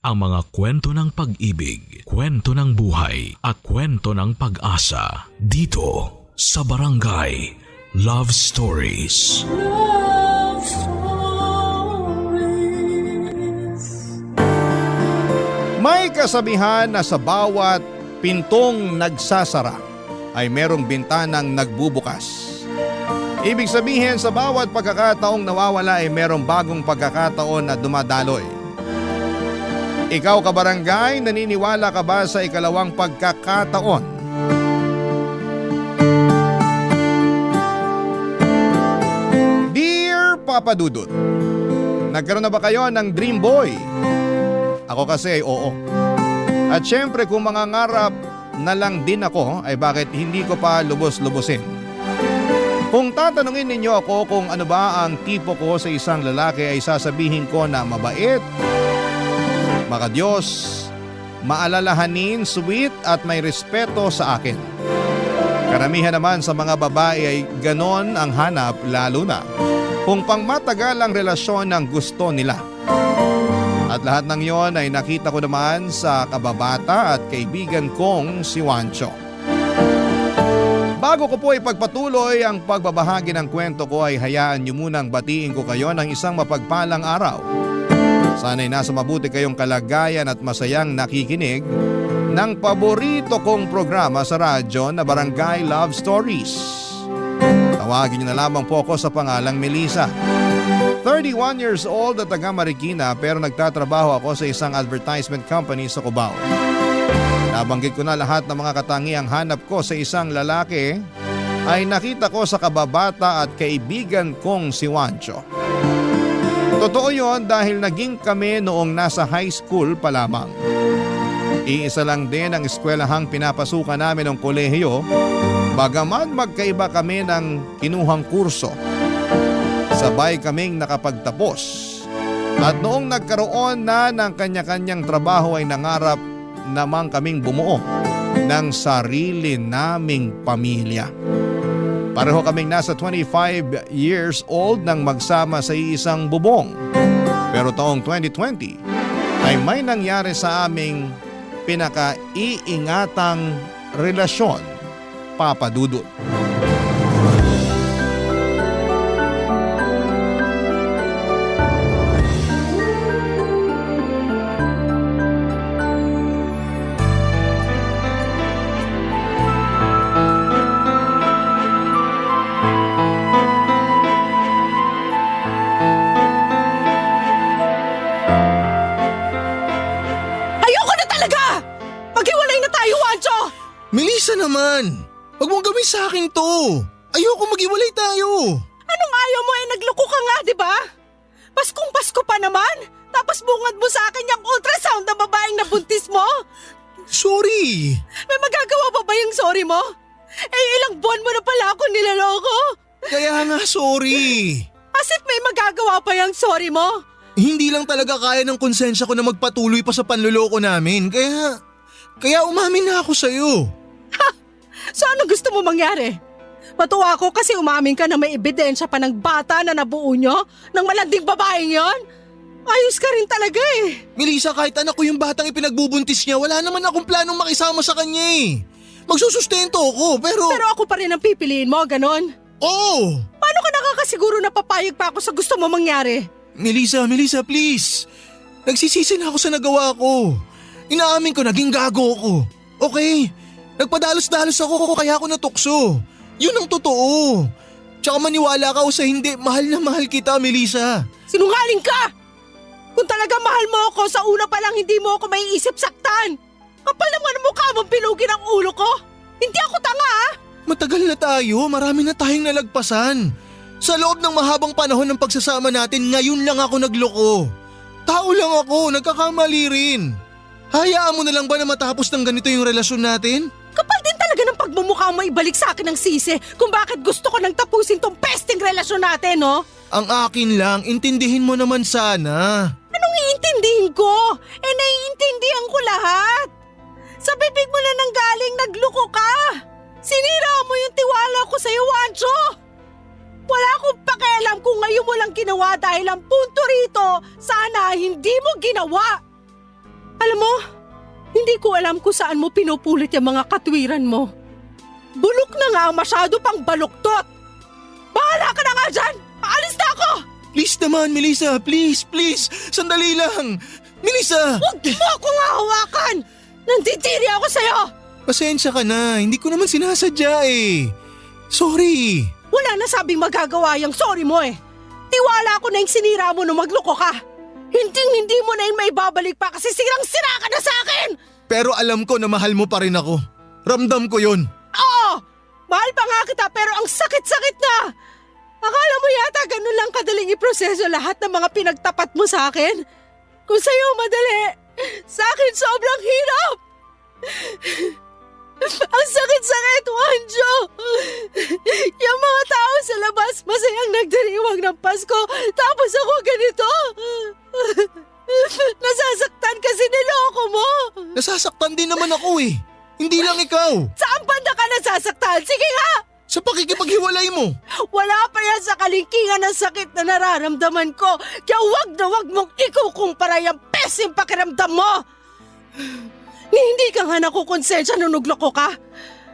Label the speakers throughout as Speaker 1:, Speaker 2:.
Speaker 1: ang mga kwento ng pag-ibig, kwento ng buhay at kwento ng pag-asa dito sa Barangay Love Stories.
Speaker 2: Love Stories.
Speaker 3: May kasabihan na sa bawat pintong nagsasara ay merong bintanang nagbubukas. Ibig sabihin sa bawat pagkakataong nawawala ay merong bagong pagkakataon na dumadaloy. Ikaw kabarangay, naniniwala ka ba sa ikalawang pagkakataon? Dear Papa Dudut, nagkaroon na ba kayo ng dream boy? Ako kasi ay oo. At syempre kung mangangarap na lang din ako ay bakit hindi ko pa lubos-lubusin? Kung tatanungin ninyo ako kung ano ba ang tipo ko sa isang lalaki ay sasabihin ko na mabait, makadiyos, maalalahanin, sweet at may respeto sa akin. Karamihan naman sa mga babae ay ganon ang hanap lalo na kung pangmatagal ang relasyon ng gusto nila. At lahat ng yon ay nakita ko naman sa kababata at kaibigan kong si Juancho. Bago ko po ipagpatuloy ang pagbabahagi ng kwento ko ay hayaan niyo munang batiin ko kayo ng isang mapagpalang araw. Sana'y nasa mabuti kayong kalagayan at masayang nakikinig ng paborito kong programa sa radyo na Barangay Love Stories. Tawagin niyo na lamang po ako sa pangalang Melissa. 31 years old at taga Marikina pero nagtatrabaho ako sa isang advertisement company sa Cubao. Nabanggit ko na lahat ng mga katangiang hanap ko sa isang lalaki ay nakita ko sa kababata at kaibigan kong si Juancho. Totoo yon dahil naging kami noong nasa high school pa lamang. Iisa lang din ang eskwelahang pinapasukan namin ng kolehiyo, bagaman magkaiba kami ng kinuhang kurso. Sabay kaming nakapagtapos at noong nagkaroon na ng kanya-kanyang trabaho ay nangarap namang kaming bumuo ng sarili naming pamilya. Pareho kaming nasa 25 years old nang magsama sa isang bubong. Pero taong 2020 ay may nangyari sa aming pinakaiingatang relasyon, Papa Dudut.
Speaker 4: Melissa naman! Huwag mong gawin sa akin to! Ayoko mag-iwalay tayo!
Speaker 5: Anong ayaw mo nagloko ka nga, di ba? Paskong Pasko pa naman! Tapos bungad mo sa akin yung ultrasound na babaeng nabuntis mo?
Speaker 4: Sorry!
Speaker 5: May magagawa pa ba yung sorry mo? Ilang buwan mo na pala ako nilaloko!
Speaker 4: Kaya nga sorry!
Speaker 5: As if may magagawa pa yung sorry mo?
Speaker 4: Hindi lang talaga kaya ng konsensya ko na magpatuloy pa sa panluloko namin, kaya umamin na ako sa'yo.
Speaker 5: Ha! So ano gusto mo mangyari? Matuwa ako kasi umamin ka na may ebidensya pa ng bata na nabuo nyo ng malanding babaeng yon. Ayos ka rin talaga eh.
Speaker 4: Melissa, kahit anak ko yung batang ipinagbubuntis niya, wala naman akong planong makisama sa kanya eh. Magsusustento ako pero…
Speaker 5: Pero ako pa rin ang pipiliin mo, ganon?
Speaker 4: Oo!
Speaker 5: Paano ka nakakasiguro na papayag pa ako sa gusto mo mangyari?
Speaker 4: Melissa, please. Nagsisisi na ako sa nagawa ko. Inaamin ko naging gago ako. Okay, nagpadalos-dalos ako kaya ako natukso. Yun ang totoo. Tsaka maniwala ka o sa hindi, mahal na mahal kita, Melissa.
Speaker 5: Sinungaling ka! Kung talaga mahal mo ako, sa una pa lang hindi mo ako maiisip saktan. Kapal naman ang mukha mong pinugin ang ulo ko. Hindi ako tanga ah!
Speaker 4: Matagal na tayo, marami na tayong nalagpasan. Sa loob ng mahabang panahon ng pagsasama natin, ngayon lang ako nagloko. Tao lang ako, nagkakamali rin. Hayaan mo na lang ba na matapos ng ganito yung relasyon natin?
Speaker 5: Kapal din talaga ng pagmumukha mo ibalik sa akin ng sisi kung bakit gusto ko nang tapusin tong pesting relasyon natin, no?
Speaker 4: Ang akin lang, intindihin mo naman sana.
Speaker 5: Anong iintindihin ko? Naiintindihan ko lahat. Sa bibig mo na nang galing, nagluko ka. Sinira mo yung tiwala ko sa'yo, Juancho. Wala akong pakialam kung ngayon mo lang ginawa dahil ang punto rito, sana hindi mo ginawa. Alam mo, hindi ko alam kung saan mo pinupulit yung mga katwiran mo. Bulok na nga, masyado pang baluktot. Bahala ka na nga dyan! Aalis na ako!
Speaker 4: Please naman, Melissa. Please. Sandali lang. Melissa!
Speaker 5: Huwag mo akong hawakan! Nanditiri ako sa'yo!
Speaker 4: Pasensya ka na. Hindi ko naman sinasadya eh. Sorry.
Speaker 5: Wala na sabing magagawa yung sorry mo eh. Tiwala ko na yung sinira mo nung magloko ka. Hindi mo na yung maibabalik pa kasi sirang-sira ka na sa akin!
Speaker 4: Pero alam ko na mahal mo pa rin ako. Ramdam ko yun.
Speaker 5: Oo! Mahal pa nga kita pero ang sakit-sakit na! Akala mo yata ganun lang kadaling iproseso lahat ng mga pinagtapat mo sa akin? Kung sa'yo madali, sa akin sobrang hirap! Ang sakit-sakit, Wanjo! Yung mga tao sa labas masayang nagdiriwang ng Pasko tapos ako ganito! Nasasaktan kasi niloko mo!
Speaker 4: Nasasaktan din naman ako eh. Hindi lang ikaw.
Speaker 5: Saan banda ka nasasaktan? Sige nga!
Speaker 4: Sa pakikipaghiwalay mo.
Speaker 5: Wala pa yan sa kalingkingan ng sakit na nararamdaman ko. Kaya wag na wag mong ikukumpara yung pesim pakiramdam mo. Ni hindi ka nga nakukonsensya nung nagloko ka.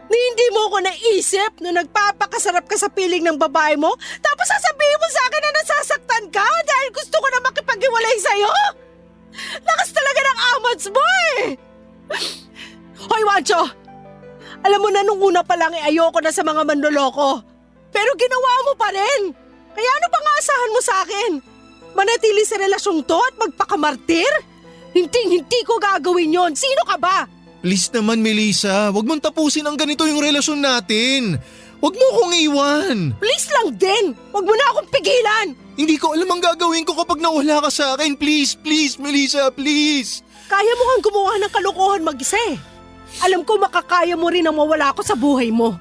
Speaker 5: Ni hindi mo ko naisip na nagpapakasarap ka sa piling ng babae mo. Tapos sasabihin mo sa akin na nasasaktan ka dahil gusto ko na makipaghiwalay sa'yo. Lakas talaga ng amats mo eh. Hoy, Wancho! Alam mo na nung una pa lang ayoko na sa mga manloloko. Pero ginawa mo pa rin. Kaya ano pang aasahan mo sa akin? Manatili sa relasyong to at magpakamartir? Hindi ko gagawin yon. Sino ka ba?
Speaker 4: Please naman, Melissa. Huwag mong tapusin ang ganito yung relasyon natin. Huwag mo akong iwan.
Speaker 5: Please lang din. Huwag mo na akong pigilan.
Speaker 4: Hindi ko alam ang gagawin ko kapag nawala ka sa akin. Please, Melissa, please.
Speaker 5: Kaya mo kang gumawa ng kalokohan mag-isa eh. Alam ko makakaya mo rin na mawala ako sa buhay mo.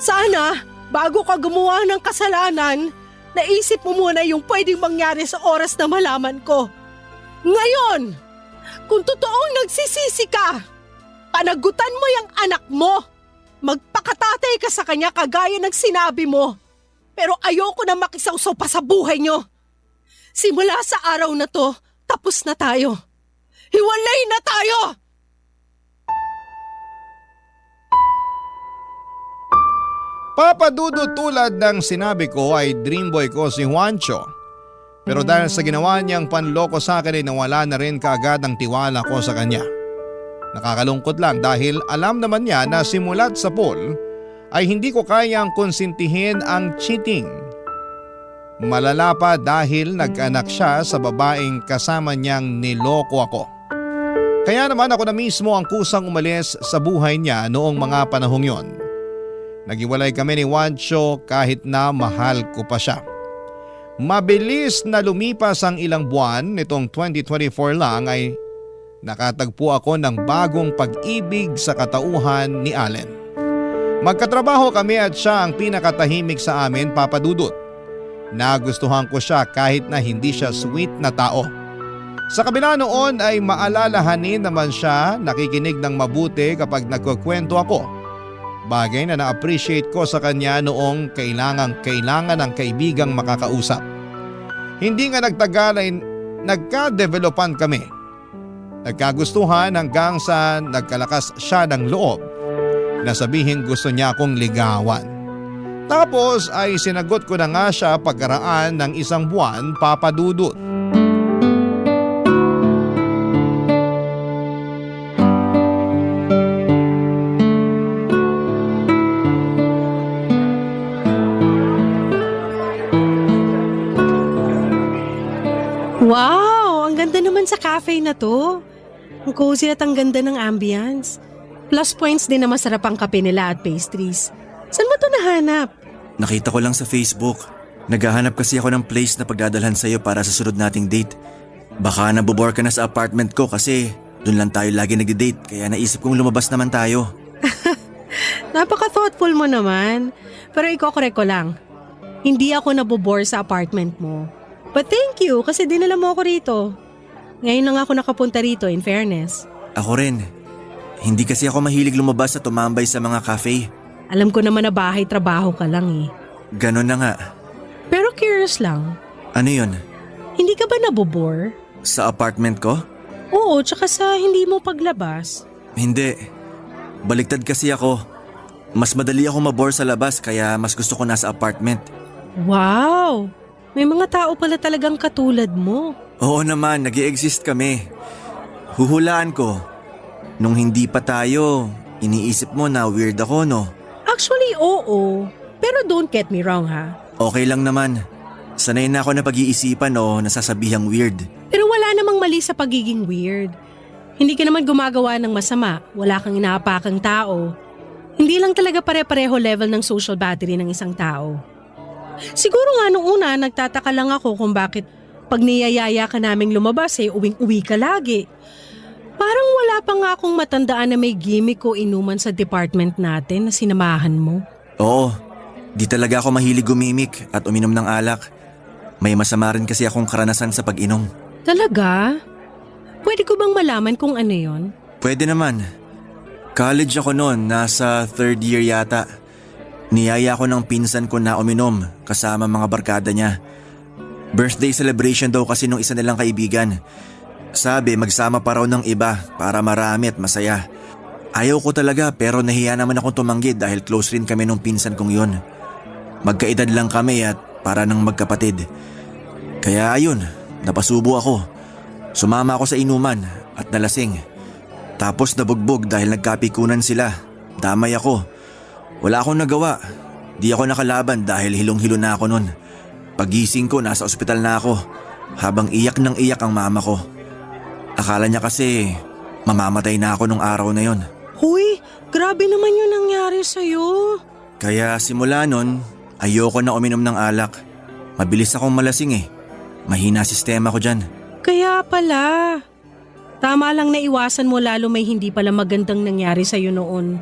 Speaker 5: Sana, bago ka gumawa ng kasalanan, naisip mo muna yung pwedeng mangyari sa oras na malaman ko. Ngayon, kung totoong nagsisisi ka, panagutan mo yung anak mo. Magpakatatay ka sa kanya kagaya ng sinabi mo. Pero ayoko na makisawsaw pa sa buhay nyo. Simula sa araw na to, tapos na tayo. Hiwalay na tayo!
Speaker 3: Papadudo tulad ng sinabi ko ay dreamboy ko si Juancho. Pero dahil sa ginawa niyang panloko sa akin ay nawala na rin kaagad ang tiwala ko sa kanya. Nakakalungkot lang dahil alam naman niya na simulat sa pool ay hindi ko kayang konsintihin ang cheating. Malala pa dahil nag-anak siya sa babaeng kasama niyang niloko ako. Kaya naman ako na mismo ang kusang umalis sa buhay niya noong mga panahong yon. Naghiwalay kami ni Juancho kahit na mahal ko pa siya. Mabilis na lumipas ang ilang buwan, nitong 2024 lang ay nakatagpo ako ng bagong pag-ibig sa katauhan ni Allen. Magkatrabaho kami at siya ang pinakatahimik sa amin, Papa Dudut. Nagustuhan ko siya kahit na hindi siya sweet na tao. Sa kabila noon ay maalalahanin naman siya, nakikinig ng mabuti kapag nagkukwento ako. Bagay na na-appreciate ko sa kanya noong kailangan ng kaibigang makakausap. Hindi nga nagtagal ay nagka-developan kami. Nagkagustuhan hanggang sa nagkalakas siya ng loob na sabihin gusto niya akong ligawan. Tapos ay sinagot ko na nga siya pagkaraan ng isang buwan, Papa Dudut.
Speaker 5: Wow! Ang ganda naman sa cafe na to. Ang cozy at ang ganda ng ambience. Plus points din na masarap ang kape nila at pastries. Saan mo to nahanap?
Speaker 6: Nakita ko lang sa Facebook. Naghahanap kasi ako ng place na pagdadalhan sa'yo para sa sunod nating date. Baka nabobore ka na sa apartment ko kasi doon lang tayo lagi nagde-date kaya naisip kong lumabas naman tayo.
Speaker 5: Napaka-thoughtful mo naman. Pero iko-correct ko lang. Hindi ako nabobore sa apartment mo. But thank you kasi dinala mo ako rito. Ngayon lang ako nakapunta rito in fairness.
Speaker 6: Ako rin. Hindi kasi ako mahilig lumabas at tumambay sa mga cafe.
Speaker 5: Alam ko naman na bahay-trabaho ka lang eh.
Speaker 6: Ganon na nga.
Speaker 5: Pero curious lang.
Speaker 6: Ano yun?
Speaker 5: Hindi ka ba nabobore?
Speaker 6: Sa apartment ko?
Speaker 5: Oo, tsaka sa hindi mo paglabas.
Speaker 6: Hindi. Baliktad kasi ako. Mas madali ako mabore sa labas kaya mas gusto ko nasa apartment.
Speaker 5: Wow! May mga tao pala talagang katulad mo.
Speaker 6: Oo naman, nag-i-exist kami. Huhulaan ko. Nung hindi pa tayo, iniisip mo na weird ako, no?
Speaker 5: Actually, oo. Pero don't get me wrong ha.
Speaker 6: Okay lang naman. Sanay na ako na pag-iisipan o nasasabihang weird.
Speaker 5: Pero wala namang mali sa pagiging weird. Hindi ka naman gumagawa ng masama. Wala kang inaapakang tao. Hindi lang talaga pare-pareho level ng social battery ng isang tao. Siguro nga nung una, nagtataka lang ako kung bakit pag niyayaya ka naming lumabas uwing-uwi ka lagi. Parang wala pa nga akong matandaan na may gimmick o inuman sa department natin na sinamahan mo.
Speaker 6: Oo, di talaga ako mahilig gumimik at uminom ng alak. May masama rin kasi akong karanasan sa pag-inom.
Speaker 5: Talaga? Pwede ko bang malaman kung ano yon?
Speaker 6: Pwede naman. College ako noon, nasa 3rd year yata. Niyaya ko ng pinsan ko na uminom kasama mga barkada niya. Birthday celebration daw kasi nung isa nilang kaibigan. Sabi magsama pa raw ng iba para marami at masaya. Ayaw ko talaga pero nahiya naman akong tumanggi dahil close rin kami nung pinsan kong yun. Magkaedad lang kami at para nang magkapatid. Kaya ayun, napasubo ako. Sumama ako sa inuman at nalasing. Tapos nabugbog dahil nagkapikunan sila. Damay ako. Wala akong nagawa. Di ako nakalaban dahil hilong-hilo na ako nun. Pagising ko nasa ospital na ako habang iyak ng iyak ang mama ko. Akala niya kasi mamamatay na ako nung araw na yon.
Speaker 5: Huy, grabe naman yung nangyari sa'yo.
Speaker 6: Kaya simula nun, ayoko na uminom ng alak. Mabilis akong malasing eh. Mahina sistema ko dyan.
Speaker 5: Kaya pala. Tama lang na iwasan mo lalo may hindi pala magandang nangyari sa'yo noon.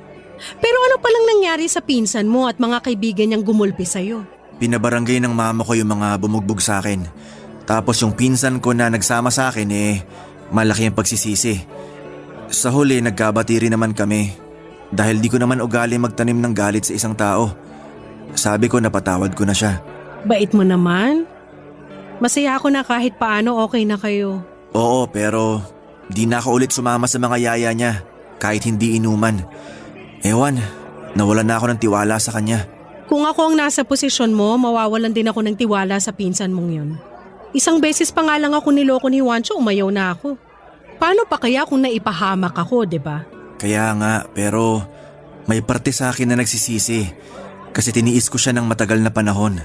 Speaker 5: Pero ano palang nangyari sa pinsan mo at mga kaibigan niyang gumulpi sa'yo?
Speaker 6: Pinabarangay ng mama ko yung mga bumugbog sa akin. Tapos yung pinsan ko na nagsama sa akin malaki ang pagsisisi. Sa huli nagkabati rin naman kami. Dahil di ko naman ugali magtanim ng galit sa isang tao. Sabi ko napatawad ko na siya.
Speaker 5: Bait mo naman. Masaya ako na kahit paano okay na kayo.
Speaker 6: Oo pero di na ako ulit sumama sa mga yaya niya kahit hindi inuman. Ewan, nawalan na ako ng tiwala sa kanya.
Speaker 5: Kung ako ang nasa posisyon mo, mawawalan din ako ng tiwala sa pinsan mong yun. Isang beses pa nga lang ako niloko ni Juancho, umayaw na ako. Paano pa kaya kung naipahamak ako, di ba?
Speaker 6: Kaya nga, pero may parte sa akin na nagsisisi kasi tiniis ko siya ng matagal na panahon.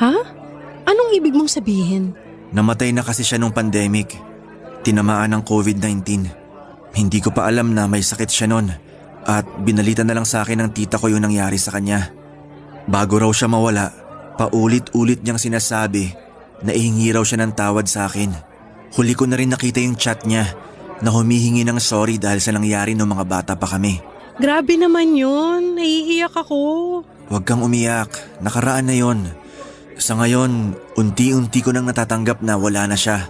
Speaker 5: Ha? Anong ibig mong sabihin?
Speaker 6: Namatay na kasi siya nung pandemic. Tinamaan ng COVID-19. Hindi ko pa alam na may sakit siya nun at binalita na lang sa akin ng tita ko yung nangyari sa kanya. Bago raw siya mawala, paulit-ulit niyang sinasabi na ihingi raw siya ng tawad sa akin. Huli ko na rin nakita yung chat niya na humihingi ng sorry dahil sa nangyari nung mga bata pa kami.
Speaker 5: Grabe naman yun. Naiiyak ako.
Speaker 6: Huwag kang umiyak, nakaraan na yon. Sa ngayon, unti-unti ko nang natatanggap na wala na siya.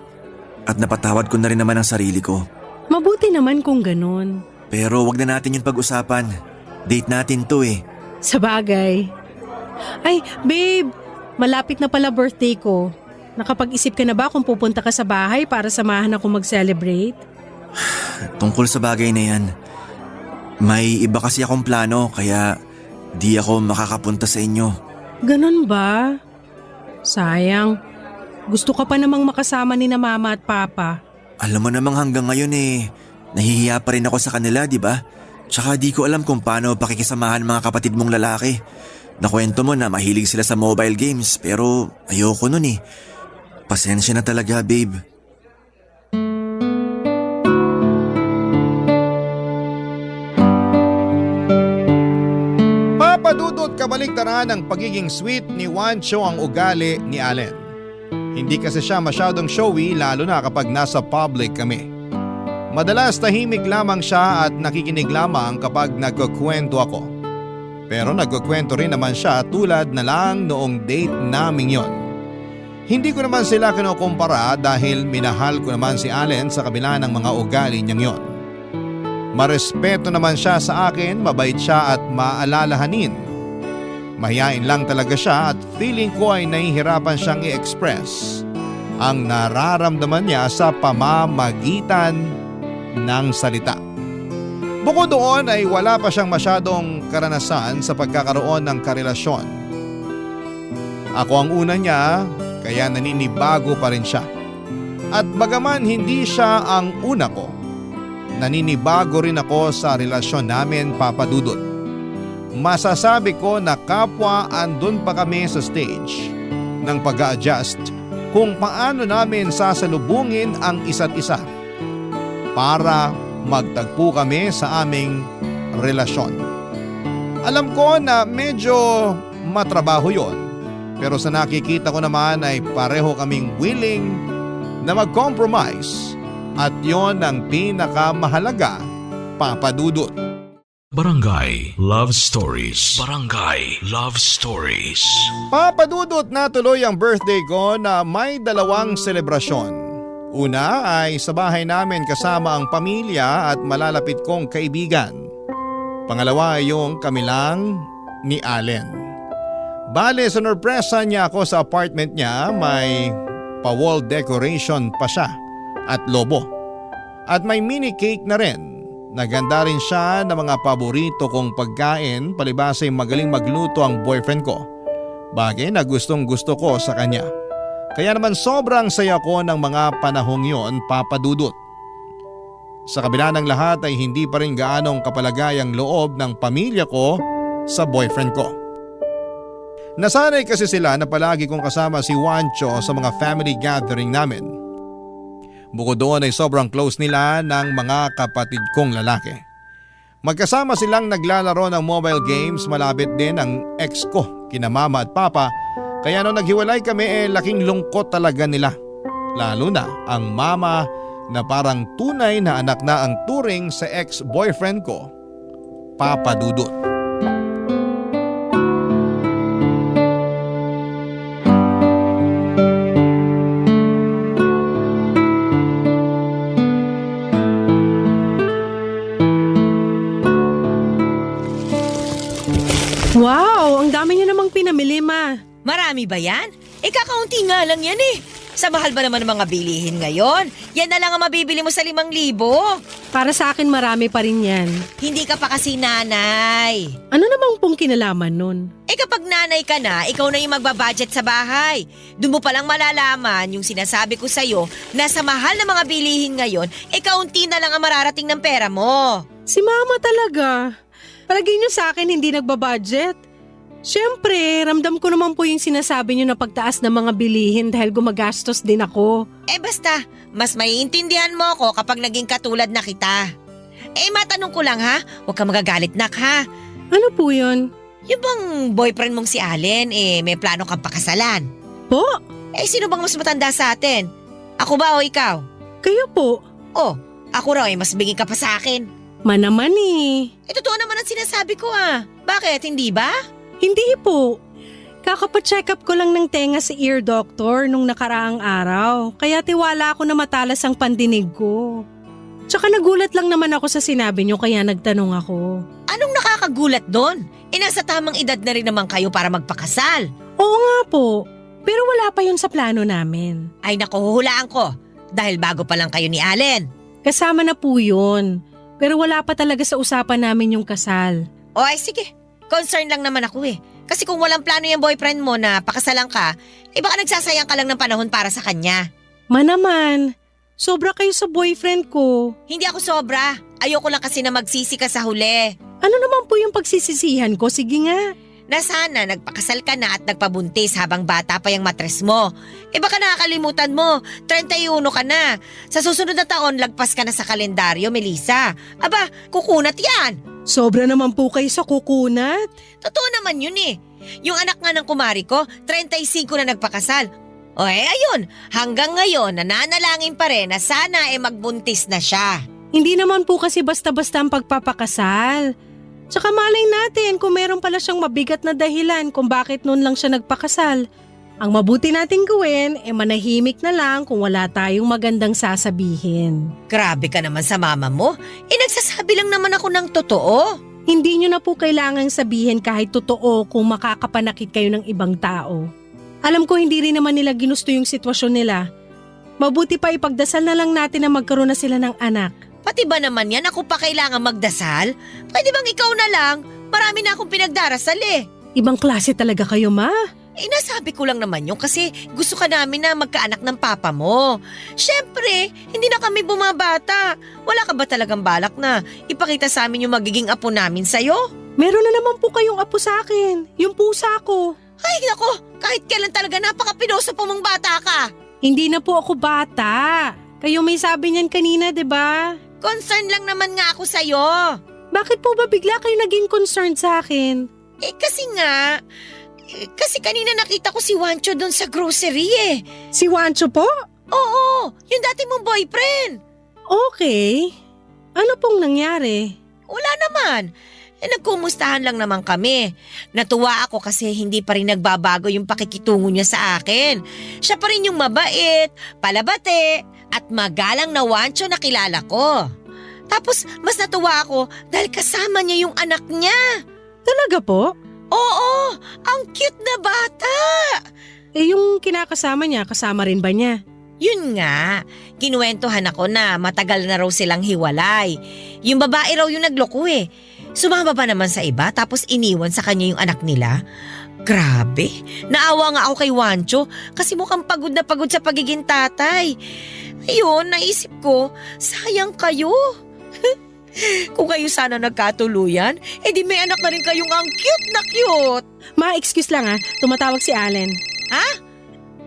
Speaker 6: At napatawad ko na rin naman ang sarili ko.
Speaker 5: Mabuti naman kung ganun.
Speaker 6: Pero wag na natin yung pag-usapan. Date natin to eh.
Speaker 5: Sabagay. Ay, babe, malapit na pala birthday ko. Nakapag-isip ka na ba kung pupunta ka sa bahay para samahan ako mag-celebrate?
Speaker 6: Tungkol sa bagay na yan, may iba kasi akong plano kaya di ako makakapunta sa inyo.
Speaker 5: Ganun ba? Sayang. Gusto ka pa namang makasama ni na mama at papa.
Speaker 6: Alam mo namang hanggang ngayon nahihiya pa rin ako sa kanila, di ba? Tsaka di ko alam kung paano pakikisamahan mga kapatid mong lalaki. Nakwento mo na mahilig sila sa mobile games pero ayoko nun eh. Pasensya na talaga, babe.
Speaker 3: Papadudot kabaliktaran ng pagiging sweet ni Juancho ang ugali ni Allen. Hindi kasi siya masyadong showy lalo na kapag nasa public kami. Madalas tahimik lamang siya at nakikinig lamang kapag nagkukwento ako. Pero nagkukwento rin naman siya tulad na lang noong date naming yon. Hindi ko naman sila kinukumpara dahil minahal ko naman si Allen sa kabila ng mga ugali niyang yon. Marespeto naman siya sa akin, mabait siya at maalalahanin. Mahiyain lang talaga siya at feeling ko ay nahihirapan siyang i-express ang nararamdaman niya sa pamamagitan ng salita. Bukod doon ay wala pa siyang masyadong karanasan sa pagkakaroon ng karelasyon. Ako ang una niya, kaya naninibago pa rin siya. At bagaman hindi siya ang una ko, naninibago rin ako sa relasyon namin, Papa Dudut. Masasabi ko na kapwa andun pa kami sa stage ng pag-a-adjust kung paano namin sasalubungin ang isa't isa para magtagpo kami sa aming relasyon. Alam ko na medyo matrabaho yon, pero sa nakikita ko naman ay pareho kaming willing na mag-compromise at yon ang pinakamahalaga, Papa Dudut.
Speaker 1: Barangay Love Stories. Barangay Love Stories.
Speaker 3: Papa Dudut, natuloy ang birthday ko na may dalawang selebrasyon. Una ay sa bahay namin kasama ang pamilya at malalapit kong kaibigan. Pangalawa ay yung kami lang ni Allen. Bale, sinurpresa niya ako sa apartment niya, may pa-wall decoration pa siya at lobo. At may mini cake na rin. Naganda rin siya ng mga paborito kong pagkain, palibasa ay magaling magluto ang boyfriend ko. Bagay na gustong gusto ko sa kanya. Kaya naman sobrang saya ko ng mga panahong yon, Papa Dudut. Sa kabila ng lahat ay hindi pa rin gaanong kapalagay ang loob ng pamilya ko sa boyfriend ko. Nasanay kasi sila na palagi kong kasama si Juancho sa mga family gathering namin. Bukod doon ay sobrang close nila ng mga kapatid kong lalaki. Magkasama silang naglalaro ng mobile games, malapit din ang ex ko, kina mama at papa, kaya nung naghiwalay kami laking lungkot talaga nila. Lalo na ang mama na parang tunay na anak na ang turing sa ex-boyfriend ko, Papa Dudut.
Speaker 5: Wow, ang dami niyo namang pinamili, Ma.
Speaker 7: Marami ba yan? Kakaunti nga lang yan eh. Sa mahal ba naman ng mga bilihin ngayon? Yan na lang ang mabibili mo sa 5,000.
Speaker 5: Para sa akin marami pa rin yan.
Speaker 7: Hindi ka pa kasi nanay.
Speaker 5: Ano namang pong kinalaman nun?
Speaker 7: Kapag nanay ka na, ikaw na yung magbabudget sa bahay. Doon mo palang malalaman yung sinasabi ko sa'yo na sa mahal na mga bilihin ngayon, kaunti na lang ang mararating ng pera mo.
Speaker 5: Si Mama talaga. Palagi niyo sa akin hindi nagbabudget. Siyempre, ramdam ko naman po yung sinasabi niyo na pagtaas ng mga bilihin dahil gumagastos din ako.
Speaker 7: Basta, mas maiintindihan mo ako kapag naging katulad na kita. Matanong ko lang ha, huwag ka magagalit nak ha.
Speaker 5: Ano po yun?
Speaker 7: Yung bang boyfriend mong si Allen, may plano kang pakasalan?
Speaker 5: Po?
Speaker 7: Sino bang mas matanda sa atin? Ako ba o ikaw?
Speaker 5: Kayo po?
Speaker 7: Ako raw mas biging ka pa sa akin.
Speaker 5: Manaman eh.
Speaker 7: Totoo naman ang sinasabi ko ah. Bakit, hindi ba?
Speaker 5: Hindi po. Kakapacheck up ko lang ng tenga sa ear doctor nung nakaraang araw. Kaya tiwala ako na matalas ang pandinig ko. Tsaka nagulat lang naman ako sa sinabi niyo kaya nagtanong ako.
Speaker 7: Anong nakakagulat doon? Nasa tamang edad na rin naman kayo para magpakasal.
Speaker 5: Oo nga po. Pero wala pa yun sa plano namin.
Speaker 7: Ay naku, huhulaan ko. Dahil bago pa lang kayo ni Allen.
Speaker 5: Kasama na po yun. Pero wala pa talaga sa usapan namin yung kasal.
Speaker 7: Sige. Concern lang naman ako eh. Kasi kung walang plano yung boyfriend mo na pakasalan ka, baka nagsasayang ka lang ng panahon para sa kanya.
Speaker 5: Manaman, sobra kayo sa boyfriend ko.
Speaker 7: Hindi ako sobra. Ayoko lang kasi na magsisi ka sa huli.
Speaker 5: Ano naman po yung pagsisisihan ko? Sige nga.
Speaker 7: Na sana nagpakasal ka na at nagpabuntis habang bata pa yung matres mo. Baka nakakalimutan mo, 31 ka na. Sa susunod na taon, lagpas ka na sa kalendaryo, Melissa. Aba, kukunat yan.
Speaker 5: Sobra naman po kayo sa kukunat.
Speaker 7: Totoo naman yun eh. Yung anak nga ng kumari ko, 35 na nagpakasal. Ayun, hanggang ngayon nananalangin pa rin na sana magbuntis na siya.
Speaker 5: Hindi naman po kasi basta-basta ang pagpapakasal. Tsaka malay natin kung meron pala siyang mabigat na dahilan kung bakit noon lang siya nagpakasal. Ang mabuti nating gawin manahimik na lang kung wala tayong magandang sasabihin.
Speaker 7: Grabe ka naman sa mama mo. Nagsasabi lang naman ako ng totoo.
Speaker 5: Hindi nyo na po kailangang sabihin kahit totoo kung makakapanakit kayo ng ibang tao. Alam ko hindi rin naman nila ginusto yung sitwasyon nila. Mabuti pa ipagdasal na lang natin na magkaroon na sila ng anak.
Speaker 7: Pati ba naman yan ako pa kailangan magdasal? Pwede bang ikaw na lang? Marami na akong pinagdarasal eh.
Speaker 5: Ibang klase talaga kayo, Ma.
Speaker 7: Nasabi ko lang naman yun kasi gusto ka namin na magkaanak ng papa mo. Siyempre, hindi na kami bumabata. Wala ka ba talagang balak na ipakita sa amin yung magiging apo namin sa'yo?
Speaker 5: Meron na naman po kayong apo sa akin. Yung pusa ko.
Speaker 7: Ay, nako, kahit kailan talaga napaka-piloso po mong bata ka.
Speaker 5: Hindi na po ako bata. Kayo may sabi niyan kanina, 'di ba?
Speaker 7: Concern lang naman nga ako sa'yo.
Speaker 5: Bakit po ba bigla kayo naging concerned sa akin?
Speaker 7: Kasi kanina nakita ko si Wancho doon sa grocery eh.
Speaker 5: Si Wancho po?
Speaker 7: Oo, yung dati mong boyfriend.
Speaker 5: Okay. Ano pong nangyari?
Speaker 7: Wala naman. Nagkumustahan lang naman kami. Natuwa ako kasi hindi pa rin nagbabago yung pakikitungo niya sa akin. Siya pa rin yung mabait, palabate, at magalang na Wancho na kilala ko. Tapos mas natuwa ako dahil kasama niya yung anak niya.
Speaker 5: Talaga po?
Speaker 7: Oo, ang cute na bata.
Speaker 5: Yung kinakasama niya, kasama rin ba niya?
Speaker 7: Yun nga, kinuwentuhan ako na matagal na raw silang hiwalay. Yung babae raw yung nagloko eh. Sumama pa naman sa iba tapos iniwan sa kanya yung anak nila. Grabe, naawa nga ako kay Wancho kasi mukhang pagod na pagod sa pagiging tatay. Ayun, naisip ko, sayang kayo. Kung kayo sana nagkatuluyan, di may anak na rin kayong ang cute na cute.
Speaker 5: Ma-excuse lang tumatawag si Allen.
Speaker 7: Ha?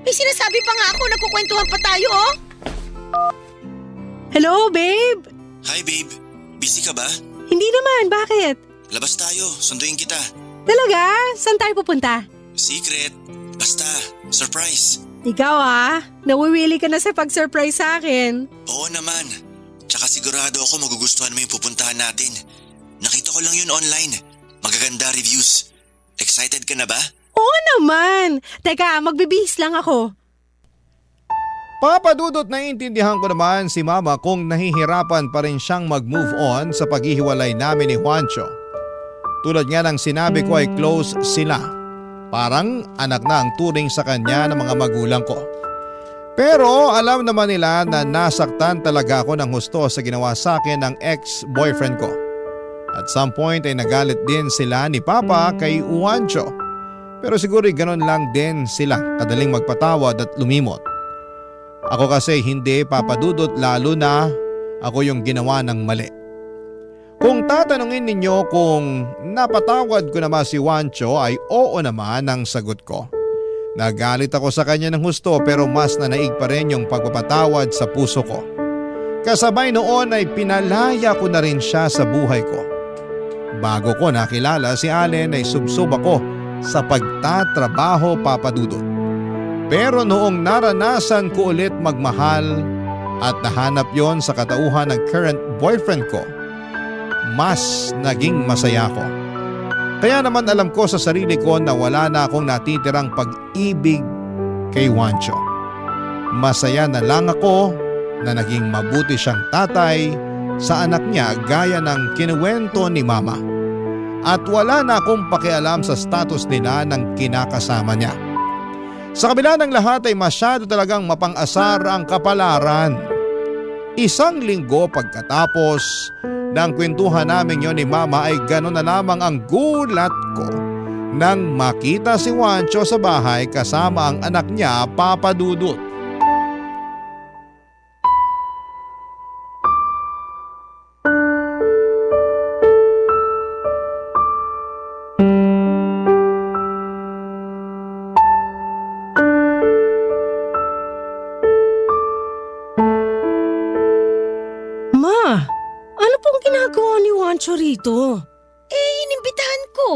Speaker 7: May sinasabi pa nga ako, nagkukwentuhan pa tayo oh.
Speaker 5: Hello, babe?
Speaker 6: Hi babe, busy ka ba?
Speaker 5: Hindi naman, bakit?
Speaker 6: Labas tayo, sunduin kita.
Speaker 5: Talaga? Saan tayo pupunta?
Speaker 6: Secret, basta, surprise.
Speaker 5: Ikaw nawiwili ka na sa pag-surprise sa akin.
Speaker 6: Oo naman, tsaka sigurado ako magugustuhan mo yung pupuntahan natin. Nakita ko lang yun online, magaganda reviews. Excited ka na ba?
Speaker 5: Oo naman. Teka, magbibihis lang ako.
Speaker 3: Papadudot, naiintindihan ko naman si Mama kung nahihirapan pa rin siyang mag-move on sa paghihiwalay namin ni Juancho. Tulad nga ng sinabi ko ay close sila. Parang anak na ang turing sa kanya ng mga magulang ko. Pero alam naman nila na nasaktan talaga ako ng husto sa ginawa sa akin ng ex-boyfriend ko. At some point ay nagalit din sila ni Papa kay Juancho. Pero siguro ganon lang din sila kadaling magpatawad at lumimot. Ako kasi hindi, papadudot, lalo na ako yung ginawa ng mali. Kung tatanungin ninyo kung napatawad ko naman si Juancho ay oo naman ang sagot ko. Nagalit ako sa kanya ng husto pero mas nanaig pa rin yung pagpapatawad sa puso ko. Kasabay noon ay pinalaya ko na rin siya sa buhay ko. Bago ko nakilala si Allen ay subsob ako sa pagtatrabaho, papadudot. Pero noong naranasan ko ulit magmahal at nahanap yon sa katauhan ng current boyfriend ko, mas naging masaya ko. Kaya naman alam ko sa sarili ko na wala na akong natitirang pag-ibig kay Juancho. Masaya na lang ako na naging mabuti siyang tatay sa anak niya gaya ng kinuwento ni Mama. At wala na akong pakialam sa status nila ng kinakasama niya. Sa kabila ng lahat ay masyado talagang mapang-asar ang kapalaran. Isang linggo pagkatapos ng kwentuhan namin yon ni Mama ay gano'n na lamang ang gulat ko nang makita si Juancho sa bahay kasama ang anak niya, papadudot.
Speaker 5: Ginagawa ni Juancho rito?
Speaker 7: Inimbitahan ko.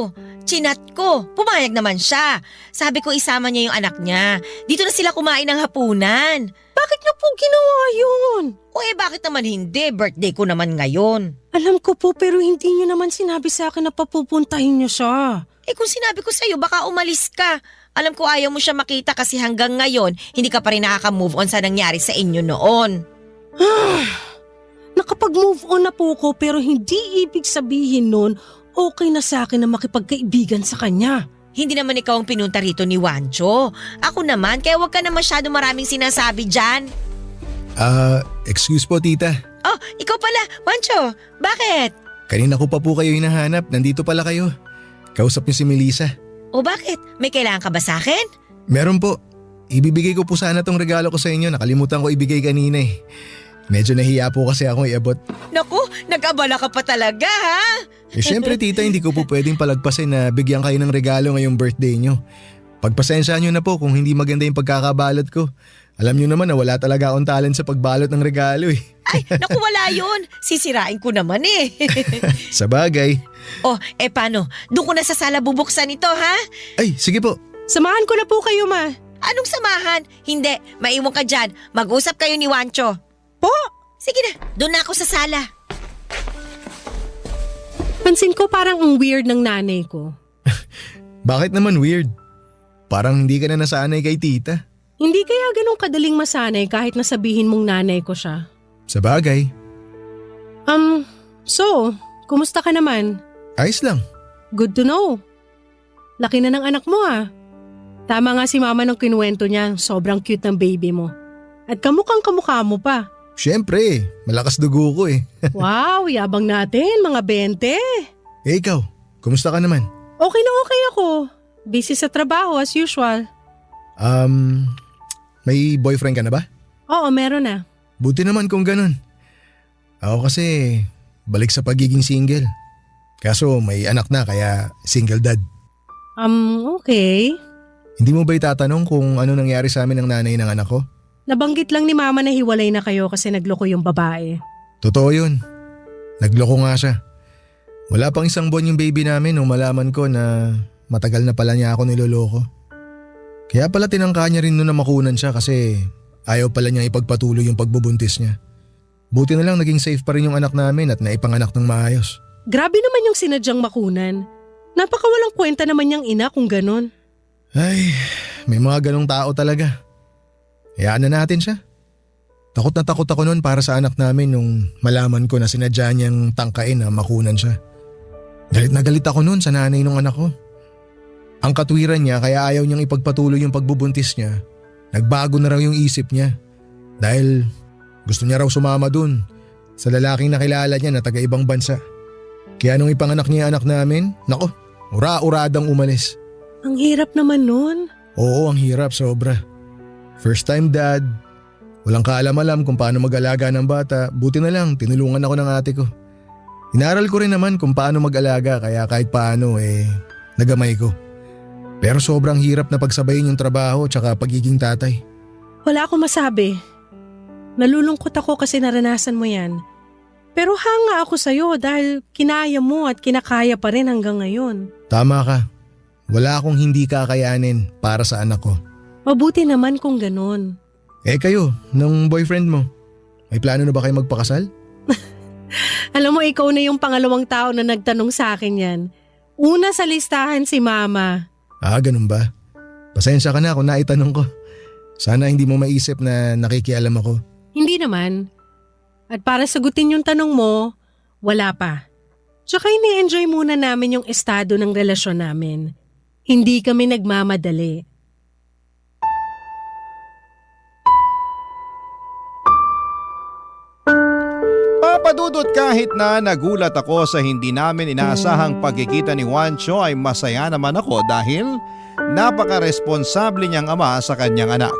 Speaker 7: Chinat ko. Pumayag naman siya. Sabi ko isama niya yung anak niya. Dito na sila kumain ng hapunan.
Speaker 5: Bakit niyo po ginawa yun?
Speaker 7: Bakit naman hindi? Birthday ko naman ngayon.
Speaker 5: Alam ko po pero hindi niyo naman sinabi sa akin na papupuntahin niyo siya.
Speaker 7: Kung sinabi ko sa'yo baka umalis ka. Alam ko ayaw mo siya makita kasi hanggang ngayon hindi ka pa rin nakaka-move on sa nangyari sa inyo noon.
Speaker 5: Nakapag-move on na po ko pero hindi ibig sabihin nun okay na sa akin na makipagkaibigan sa kanya.
Speaker 7: Hindi naman ikaw ang pinunta rito ni Juancho. Ako naman, kaya huwag ka na masyado maraming sinasabi dyan.
Speaker 4: Excuse po tita.
Speaker 7: Oh, ikaw pala, Wancho. Bakit?
Speaker 4: Kanina ko pa po kayo hinahanap, nandito pala kayo. Kausap niyo si Melissa.
Speaker 7: O bakit? May kailangan ka ba sa akin?
Speaker 4: Meron po. Ibibigay ko po sana tong regalo ko sa inyo, nakalimutan ko ibigay kanina eh. Medyo nahiya po kasi akong iabot.
Speaker 7: Naku, nag-abala ka pa talaga ha?
Speaker 4: Eh syempre tita, hindi ko po pwedeng palagpasin na bigyan kayo ng regalo ngayong birthday nyo. Pagpasensya nyo na po kung hindi maganda yung pagkakabalot ko. Alam nyo naman na wala talaga akong talent sa pagbalot ng regalo eh.
Speaker 7: Ay, naku wala yun. Sisirain ko naman eh.
Speaker 4: Sa bagay.
Speaker 7: Oh, paano? Doon ko na sa sala bubuksan ito ha?
Speaker 4: Ay, sige po.
Speaker 5: Samahan ko na po kayo, ma.
Speaker 7: Anong samahan? Hindi, maiwan ka dyan. Mag-usap kayo ni Wancho.
Speaker 5: Po?
Speaker 7: Sige na, doon na ako sa sala.
Speaker 5: Pansin ko parang ang weird ng nanay ko.
Speaker 4: Bakit naman weird? Parang hindi ka na nasanay kay tita.
Speaker 5: Hindi kaya ganun kadaling masanay kahit nasabihin mong nanay ko siya.
Speaker 4: Sa bagay.
Speaker 5: So, kumusta ka naman?
Speaker 4: Ayos lang.
Speaker 5: Good to know. Laki na ng anak mo ah. Tama nga si mama nung kinuwento niya, sobrang cute ng baby mo. At kamukhang kamukha mo pa.
Speaker 4: Siyempre, malakas dugo ko eh.
Speaker 5: Wow, yabang natin, mga 20.
Speaker 4: Eh ikaw, kumusta ka naman?
Speaker 5: Okay na okay ako. Busy sa trabaho as usual.
Speaker 4: May boyfriend ka na ba?
Speaker 5: Oo, meron na.
Speaker 4: Buti naman kung ganun. Ako kasi, balik sa pagiging single. Kaso may anak na kaya single dad.
Speaker 5: Okay.
Speaker 4: Hindi mo ba itatanong kung ano nangyari sa amin ng nanay ng anak ko?
Speaker 5: Nabanggit lang ni mama na hiwalay na kayo kasi nagloko yung babae.
Speaker 4: Totoo yun. Nagloko nga siya. Wala pang isang buwan yung baby namin nung malaman ko na matagal na pala niya ako niloloko. Kaya pala tinangka niya rin noon na makunan siya kasi ayaw pala niya ipagpatuloy yung pagbubuntis niya. Buti na lang naging safe pa rin yung anak namin at naipanganak ng maayos.
Speaker 5: Grabe naman yung sinadyang makunan. Napakawalang kwenta naman niyang ina kung ganon.
Speaker 4: Ay, may mga ganong tao talaga. Hayaan na natin siya. Takot na takot ako noon para sa anak namin nung malaman ko na sinadya niyang tangkain na makunan siya. Galit na galit ako noon sa nanay ng anak ko. Ang katwiran niya kaya ayaw niyang ipagpatuloy yung pagbubuntis niya. Nagbago na raw yung isip niya. Dahil gusto niya raw sumama dun sa lalaking nakilala niya na taga ibang bansa. Kaya nung ipanganak niya ang anak namin, nako, ura-uradang umalis.
Speaker 5: Ang hirap naman nun.
Speaker 4: Oo, ang hirap sobra. First time dad, walang kaalam-alam kung paano mag-alaga ng bata, buti na lang tinulungan ako ng ate ko. Inaral ko rin naman kung paano mag-alaga kaya kahit paano nagamay ko. Pero sobrang hirap na pagsabayin yung trabaho tsaka pagiging tatay.
Speaker 5: Wala akong masabi. Nalulungkot ako kasi naranasan mo yan. Pero hanga ako sa'yo dahil kinaya mo at kinakaya pa rin hanggang ngayon.
Speaker 4: Tama ka. Wala akong hindi kakayanin para sa anak ko.
Speaker 5: Mabuti naman kung ganon.
Speaker 4: Eh kayo, nung boyfriend mo, may plano na ba kayo magpakasal?
Speaker 5: Alam mo, ikaw na yung pangalawang tao na nagtanong sa akin yan. Una sa listahan si mama.
Speaker 4: Ah, ganun ba? Pasensya ka na kung naitanong ko. Sana hindi mo maisip na nakikialam ako.
Speaker 5: Hindi naman. At para sagutin yung tanong mo, wala pa. Tsaka ini-enjoy muna namin yung estado ng relasyon namin. Hindi kami nagmamadali.
Speaker 3: Papadudot kahit na nagulat ako sa hindi namin inaasahang pagkikita ni Wancho ay masaya naman ako dahil napaka-responsable niyang ama sa kanyang anak.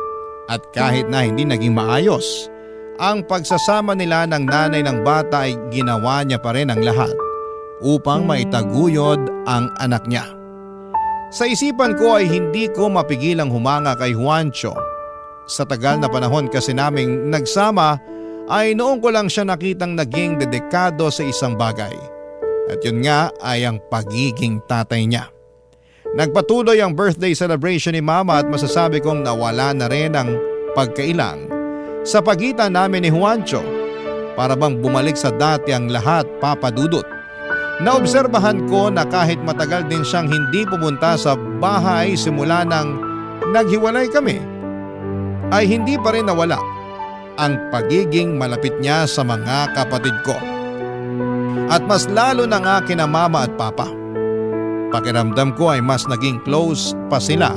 Speaker 3: At kahit na hindi naging maayos, ang pagsasama nila ng nanay ng bata ay ginawa niya pa rin ang lahat upang maitaguyod ang anak niya. Sa isipan ko ay hindi ko mapigilang humanga kay Juancho. Sa tagal na panahon kasi naming nagsama ay noong ko lang siya nakitang naging dedikado sa isang bagay. At yun nga ay ang pagiging tatay niya. Nagpatuloy ang birthday celebration ni Mama at masasabi kong nawala na rin ang pagkailang sa pagitan namin ni Juancho. Para bang bumalik sa dati ang lahat, Papa Dudut. Naobserbahan ko na kahit matagal din siyang hindi pumunta sa bahay simula nang naghiwalay kami, ay hindi pa rin nawala ang pagiging malapit niya sa mga kapatid ko. At mas lalo na nga kina Mama at Papa. Pakiramdam ko ay mas naging close pa sila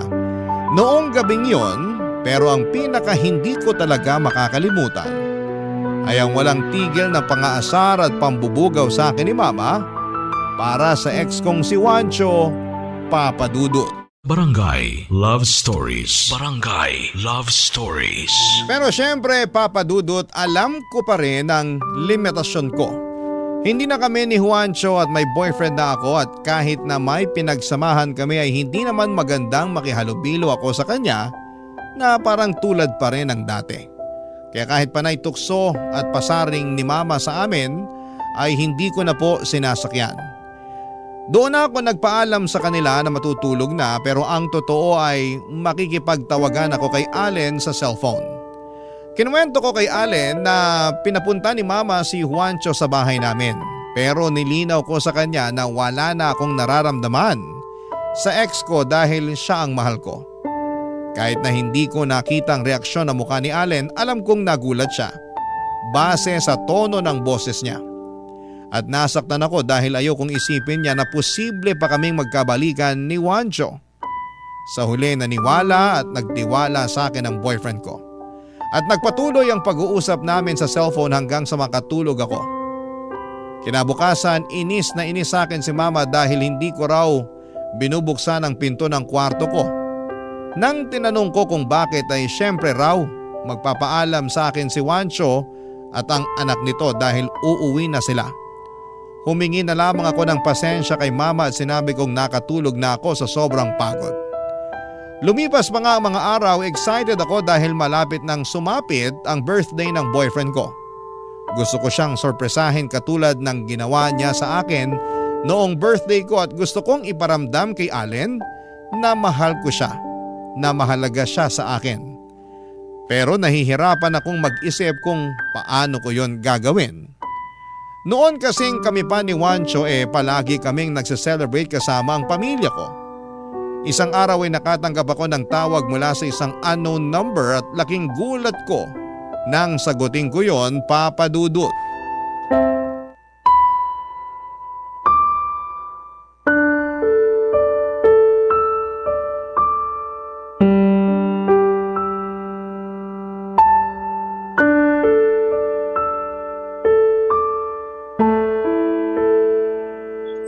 Speaker 3: noong gabing yon, pero ang pinaka hindi ko talaga makakalimutan ay ang walang tigil na pangaasar at pambubugaw sa akin ni Mama para sa ex kong si Juancho, Papa Dudut.
Speaker 1: Barangay Love Stories. Barangay Love Stories.
Speaker 3: Pero syempre, Papa Dudut, alam ko pa rin ang limitasyon ko. Hindi na kami ni Juancho at may boyfriend na ako at kahit na may pinagsamahan kami ay hindi naman magandang makihalubilo ako sa kanya na parang tulad pa rin ng dati. Kaya kahit panay tukso at pasaring ni Mama sa amin ay hindi ko na po sinasakyan. Doon ako nagpaalam sa kanila na matutulog na pero ang totoo ay makikipagtawagan ako kay Allen sa cellphone. Kinuwento ko kay Allen na pinapunta ni Mama si Juancho sa bahay namin pero nilinaw ko sa kanya na wala na akong nararamdaman sa ex ko dahil siya ang mahal ko. Kahit na hindi ko nakita ang reaksyon ng mukha ni Allen, alam kong nagulat siya base sa tono ng boses niya. At nasaktan ako dahil ayokong isipin niya na posible pa kaming magkabalikan ni Juancho. Sa huli naniwala at nagtiwala sa akin ang boyfriend ko. At nagpatuloy ang pag-uusap namin sa cellphone hanggang sa makatulog ako. Kinabukasan inis na inis sa akin si Mama dahil hindi ko raw binubuksan ang pinto ng kwarto ko. Nang tinanong ko kung bakit ay syempre raw magpapaalam sa akin si Juancho at ang anak nito dahil uuwi na sila. Humingi na lamang ako ng pasensya kay Mama at sinabi kong nakatulog na ako sa sobrang pagod. Lumipas pa nga ang mga araw, excited ako dahil malapit nang sumapit ang birthday ng boyfriend ko. Gusto ko siyang sorpresahin katulad ng ginawa niya sa akin noong birthday ko at gusto kong iparamdam kay Allen na mahal ko siya, na mahalaga siya sa akin. Pero nahihirapan akong mag-isip kung paano ko yon gagawin. Noon kasing kami pa ni Juancho palagi kaming nagse-celebrate kasama ang pamilya ko. Isang araw ay nakatanggap ako ng tawag mula sa isang unknown number at laking gulat ko nang sagutin ko yon, Papa Dudut.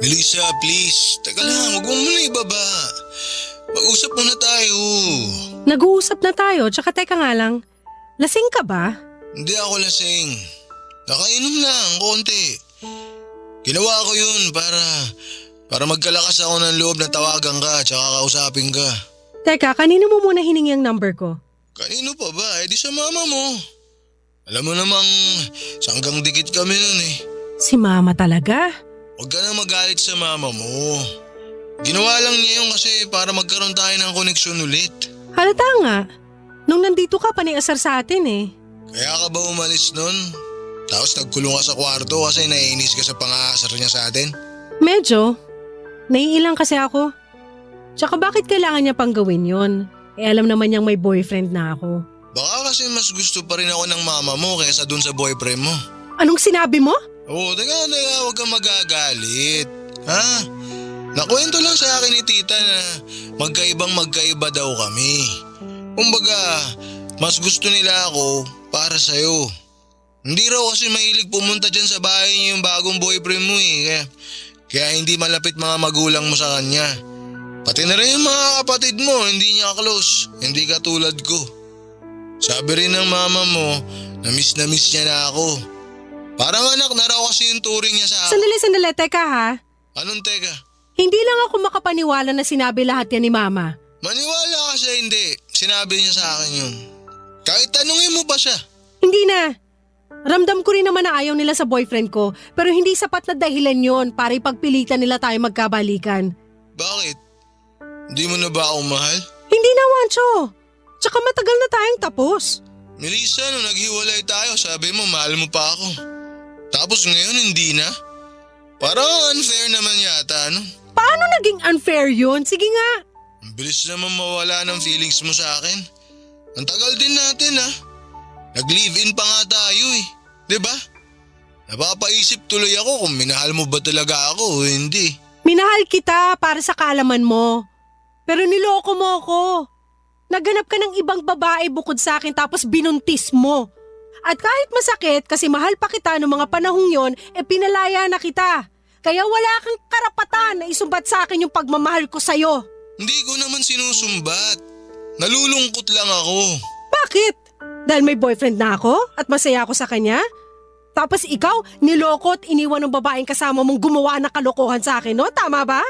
Speaker 4: Melissa, please. Teka lang, huwag mo muna ibaba. Mag-usap muna tayo.
Speaker 5: Nag-uusap na tayo, tsaka teka nga lang. Lasing ka ba?
Speaker 4: Hindi ako lasing. Nakainom lang, konti. Ginawa ko yun para magkalakas ako ng loob na tawagan ka tsaka kausapin ka.
Speaker 5: Teka, kanino mo muna hiningi ang number ko?
Speaker 4: Kanino pa ba? Eh di sa mama mo. Alam mo namang sanggang dikit kami nun eh.
Speaker 5: Si Mama talaga?
Speaker 4: Huwag ka na magalit sa mama mo. Ginawa lang niya yun kasi para magkaroon tayo ng koneksyon ulit.
Speaker 5: Halata nga. Nung nandito ka, paniasar sa atin eh.
Speaker 4: Kaya ka ba umalis nun? Tapos nagkulong ka sa kwarto kasi naiinis ka sa pang-aasar niya sa atin?
Speaker 5: Medyo. Naiilang kasi ako. Tsaka bakit kailangan niya pang gawin yun? Alam naman niyang may boyfriend na ako.
Speaker 4: Baka kasi mas gusto pa rin ako ng mama mo kaysa dun sa boyfriend mo.
Speaker 5: Anong sinabi mo?
Speaker 4: Oo, teka, huwag kang magagalit. Ha? Nakwento lang sa akin ni tita na magkaiba daw kami. Kumbaga, mas gusto nila ako para sa'yo. Hindi raw kasi mahilig pumunta dyan sa bahay niyo yung bagong boyfriend mo eh. Kaya hindi malapit mga magulang mo sa kanya. Pati na rin yung mga kapatid mo, hindi niya close. Hindi katulad ko. Sabi rin ng mama mo, na miss niya na ako. Parang anak na raw kasi yung turing niya sa akin.
Speaker 5: Sandali, teka ha.
Speaker 4: Anong teka?
Speaker 5: Hindi lang ako makapaniwala na sinabi lahat yan ni Mama.
Speaker 4: Maniwala ka siya hindi. Sinabi niya sa akin yun. Kahit tanungin mo pa siya.
Speaker 5: Hindi na. Ramdam ko rin naman na ayaw nila sa boyfriend ko, pero hindi sapat na dahilan yon para ipagpilitan nila tayo magkabalikan.
Speaker 4: Bakit? Hindi mo na ba ako mahal?
Speaker 5: Hindi na, Juancho. Tsaka matagal na tayong tapos.
Speaker 4: Melissa, nung naghiwalay tayo, sabi mo mahal mo pa ako. Tapos ngayon hindi na? Parang unfair naman yata, ano?
Speaker 5: Paano naging unfair yun? Sige nga.
Speaker 4: Ang bilis naman mawala ng feelings mo sa akin. Ang tagal din natin ha. Nag-live-in pa nga tayo eh. Diba? Napapaisip tuloy ako kung minahal mo ba talaga ako o hindi.
Speaker 5: Minahal kita para sa kaalaman mo. Pero niloko mo ako. Naghanap ka ng ibang babae bukod sa akin tapos binuntis mo. At kahit masakit kasi mahal pa kita noong mga panahong yon, pinalaya na kita. Kaya wala kang karapatan na isumbat sa akin yung pagmamahal ko sa'yo.
Speaker 4: Hindi ko naman sinusumbat. Nalulungkot lang ako.
Speaker 5: Bakit? Dahil may boyfriend na ako at masaya ako sa kanya? Tapos ikaw, niloko at iniwan ng babaeng kasama mong gumawa ng kalokohan sa akin, no? Tama ba?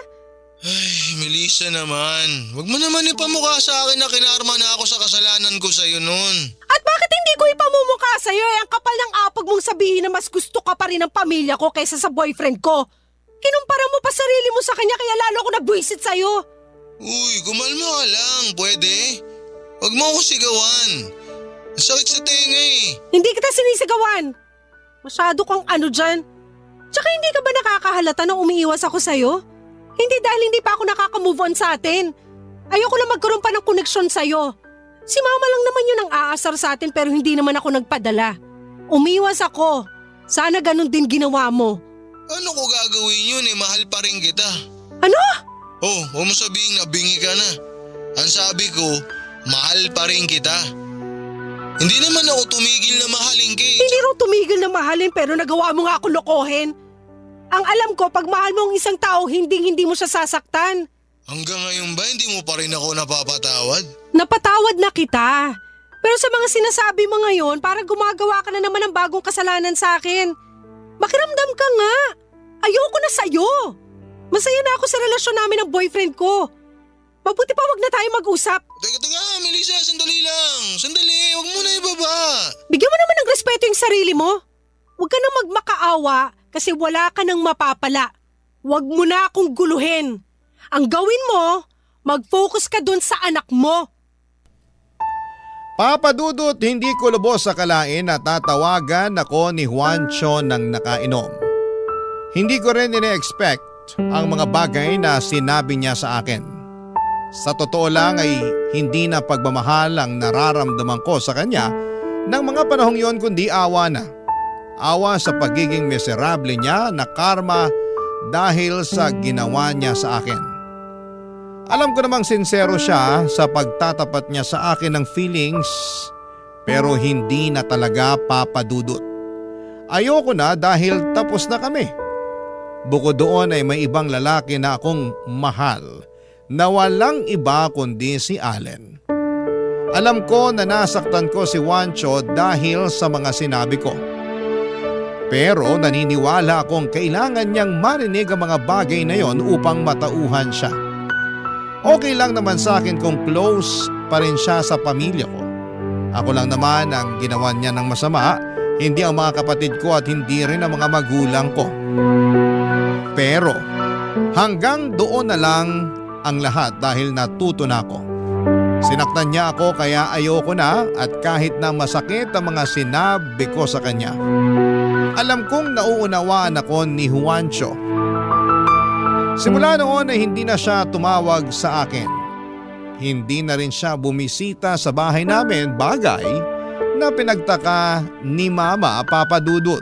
Speaker 4: Ay, Melissa naman. Huwag mo naman ipamukha sa akin na kinarma na ako sa kasalanan ko sa'yo noon.
Speaker 5: At bakit hindi ko ipamumukha sa'yo ang kapal ng apag mong sabihin na mas gusto ka pa rin ng pamilya ko kaysa sa boyfriend ko? Kinumpara mo pa sarili mo sa kanya kaya lalo ako nabwisit sa'yo.
Speaker 4: Uy, kumalma ka lang. Pwede? Huwag mo ako sigawan. Ang sakit sa tenga eh.
Speaker 5: Hindi kita sinisigawan. Masyado kang ano dyan. Tsaka hindi ka ba nakakahalata na umiiwas ako sa'yo? Hindi dahil hindi pa ako nakaka-move on sa atin. Ayoko lang magkaroon pa ng koneksyon sa'yo. Si mama lang naman yun ang aasar sa atin pero hindi naman ako nagpadala. Umiwas ako. Sana ganun din ginawa mo.
Speaker 4: Ano ko gagawin yun eh? Mahal pa rin kita.
Speaker 5: Ano?
Speaker 4: Oh, huwag mo sabihin na bingi ka na. Ang sabi ko, mahal pa rin kita. Hindi naman ako tumigil na mahalin ka eh.
Speaker 5: Hindi raw tumigil na mahalin pero nagawa mo nga ako lokohin. Ang alam ko, pag mahal mo ang isang tao, hindi mo siya sasaktan.
Speaker 4: Hanggang ngayon ba hindi mo pa rin ako napapatawad?
Speaker 5: Napatawad na kita. Pero sa mga sinasabi mo ngayon, parang gumagawa ka na naman ng bagong kasalanan sa akin. Makiramdam ka nga. Ayoko na sa'yo. Masaya na ako sa relasyon namin ng boyfriend ko. Mabuti pa wag na tayo mag-usap.
Speaker 4: Teka, Melissa, sandali lang. Sandali, huwag mo na ibaba.
Speaker 5: Bigyan mo naman ng respeto yung sarili mo. Huwag ka na magmakaawa kasi wala ka nang mapapala. Huwag mo na akong guluhin. Ang gawin mo, mag-focus ka dun sa anak mo.
Speaker 3: Papa Dudut, hindi ko lubos sa kalain na tatawagan ako ni Juancho ng nakainom. Hindi ko rin ine-expect ang mga bagay na sinabi niya sa akin. Sa totoo lang ay hindi na pagmamahal ang nararamdaman ko sa kanya ng mga panahong yon kundi awa na. Awa sa pagiging miserable niya na karma dahil sa ginawa niya sa akin. Alam ko namang sincero siya sa pagtatapat niya sa akin ng feelings pero hindi na talaga papadudot. Ayoko na dahil tapos na kami. Bukod doon ay may ibang lalaki na akong mahal na walang iba kundi si Allen. Alam ko na nasaktan ko si Juancho dahil sa mga sinabi ko. Pero naniniwala akong kailangan niyang marinig ang mga bagay na yon upang matauhan siya. Okay lang naman sa akin kung close pa rin siya sa pamilya ko. Ako lang naman ang ginawa niya ng masama, hindi ang mga kapatid ko at hindi rin ang mga magulang ko. Pero hanggang doon na lang ang lahat dahil natuto na ako. Sinaktan niya ako kaya ayoko na at kahit na masakit ang mga sinabi ko sa kanya. Alam kong nauunawaan ako ni Juancho. Simula noon ay hindi na siya tumawag sa akin. Hindi na rin siya bumisita sa bahay namin, bagay na pinagtaka ni Mama Papa Dudut.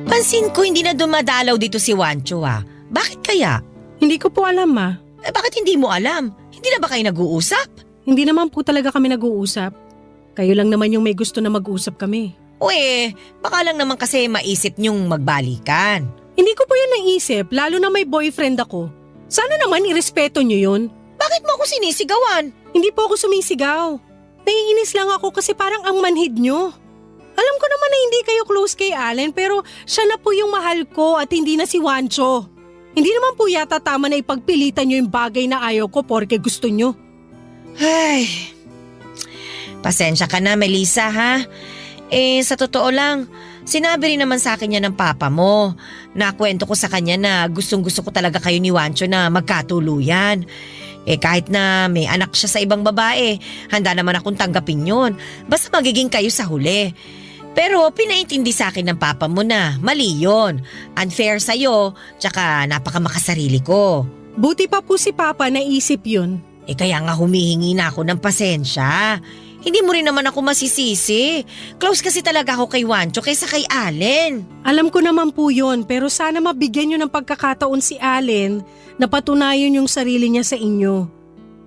Speaker 7: Pansin ko hindi na dumadalaw dito si Juancho ah. Bakit kaya?
Speaker 5: Hindi ko po alam, Ma.
Speaker 7: Bakit hindi mo alam? Hindi na ba kayo nag-uusap?
Speaker 5: Hindi naman po talaga kami nag-uusap. Kayo lang naman yung may gusto na mag-usap kami.
Speaker 7: Baka lang naman kasi maisip niyong magbalikan.
Speaker 5: Hindi ko po yan naisip, lalo na may boyfriend ako. Sana naman irespeto niyo yun.
Speaker 7: Bakit mo ako sinisigawan?
Speaker 5: Hindi po ako sumisigaw. Naiinis lang ako kasi parang ang manhid niyo. Alam ko naman na hindi kayo close kay Allen pero siya na po yung mahal ko at hindi na si Juancho. Hindi naman po yata tama na ipagpilitan niyo yung bagay na ayaw ko porque gusto niyo.
Speaker 7: Ay, pasensya ka na Melissa ha. Sa totoo lang, sinabi rin naman sa akin niya ng papa mo. Nakwento ko sa kanya na gustong gusto ko talaga kayo ni Juancho na magkatuluyan. Kahit na may anak siya sa ibang babae, handa naman akong tanggapin yun. Basta magiging kayo sa huli. Pero pinaintindi sa akin ng papa mo na mali yun. Unfair sa'yo, tsaka napakamakasarili ko.
Speaker 5: Buti pa po si Papa naisip yun.
Speaker 7: Kaya nga humihingi na ako ng pasensya. Hindi mo rin naman ako masisisi. Close kasi talaga ako kay Wancho kaysa kay Allen.
Speaker 5: Alam ko naman po yun, pero sana mabigyan nyo ng pagkakataon si Allen na patunayan yung sarili niya sa inyo.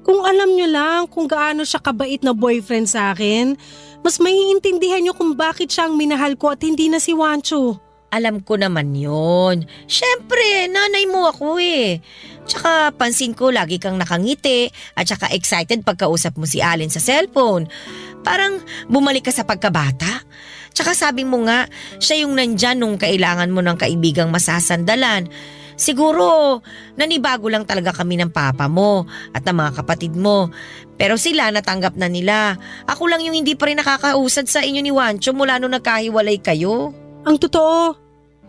Speaker 5: Kung alam nyo lang kung gaano siya kabait na boyfriend sa akin, mas maiintindihan nyo kung bakit siya ang minahal ko at hindi na si Wancho.
Speaker 7: Alam ko naman yon. Siyempre, nanay mo ako eh. Tsaka pansin ko lagi kang nakangiti at tsaka excited pagkausap mo si Allen sa cellphone. Parang bumalik ka sa pagkabata. Tsaka sabi mo nga, siya yung nandyan nung kailangan mo ng kaibigang masasandalan. Siguro, nanibago lang talaga kami ng papa mo at ng mga kapatid mo. Pero sila natanggap na nila. Ako lang yung hindi pa rin nakakausad sa inyo ni Wancho mula nung nagkahiwalay kayo.
Speaker 5: Ang totoo,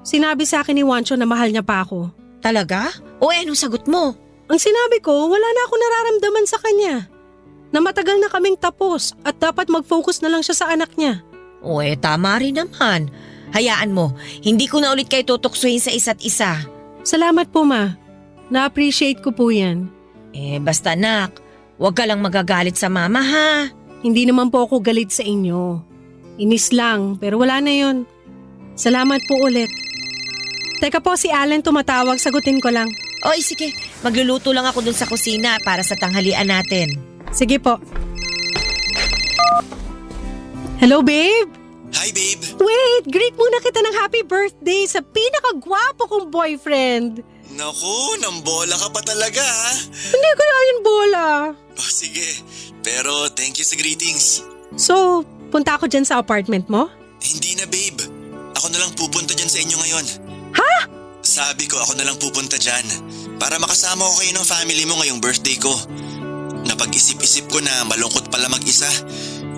Speaker 5: sinabi sa akin ni Wancho na mahal niya pa ako.
Speaker 7: Talaga? O anong sagot mo?
Speaker 5: Ang sinabi ko, wala na ako nararamdaman sa kanya. Na matagal na kaming tapos at dapat mag-focus na lang siya sa anak niya.
Speaker 7: O tama rin naman. Hayaan mo, hindi ko na ulit kayo tutuksuhin sa isa't isa.
Speaker 5: Salamat po, Ma. Na-appreciate ko po yan.
Speaker 7: Basta anak, huwag ka lang magagalit sa mama ha.
Speaker 5: Hindi naman po ako galit sa inyo. Inis lang, pero wala na yon. Salamat po ulit. Teka po, si Allen tumatawag, sagutin ko lang.
Speaker 7: Sige, magluluto lang ako dun sa kusina para sa tanghalian natin.
Speaker 5: Sige po. Hello, babe?
Speaker 6: Hi babe!
Speaker 5: Wait, greet muna kita ng happy birthday sa pinakagwapo kong boyfriend.
Speaker 6: Naku, nambola ka pa talaga ha?
Speaker 5: Hindi ko na yun bola.
Speaker 6: Oh, sige, pero thank you sa greetings.
Speaker 5: So, punta ako dyan sa apartment mo?
Speaker 6: Hindi na babe, ako na lang pupunta dyan sa inyo ngayon.
Speaker 5: Ha?
Speaker 6: Sabi ko ako na lang pupunta dyan para makasama ko kayo ng family mo ngayong birthday ko. Napag-isip-isip ko na malungkot pala mag-isa.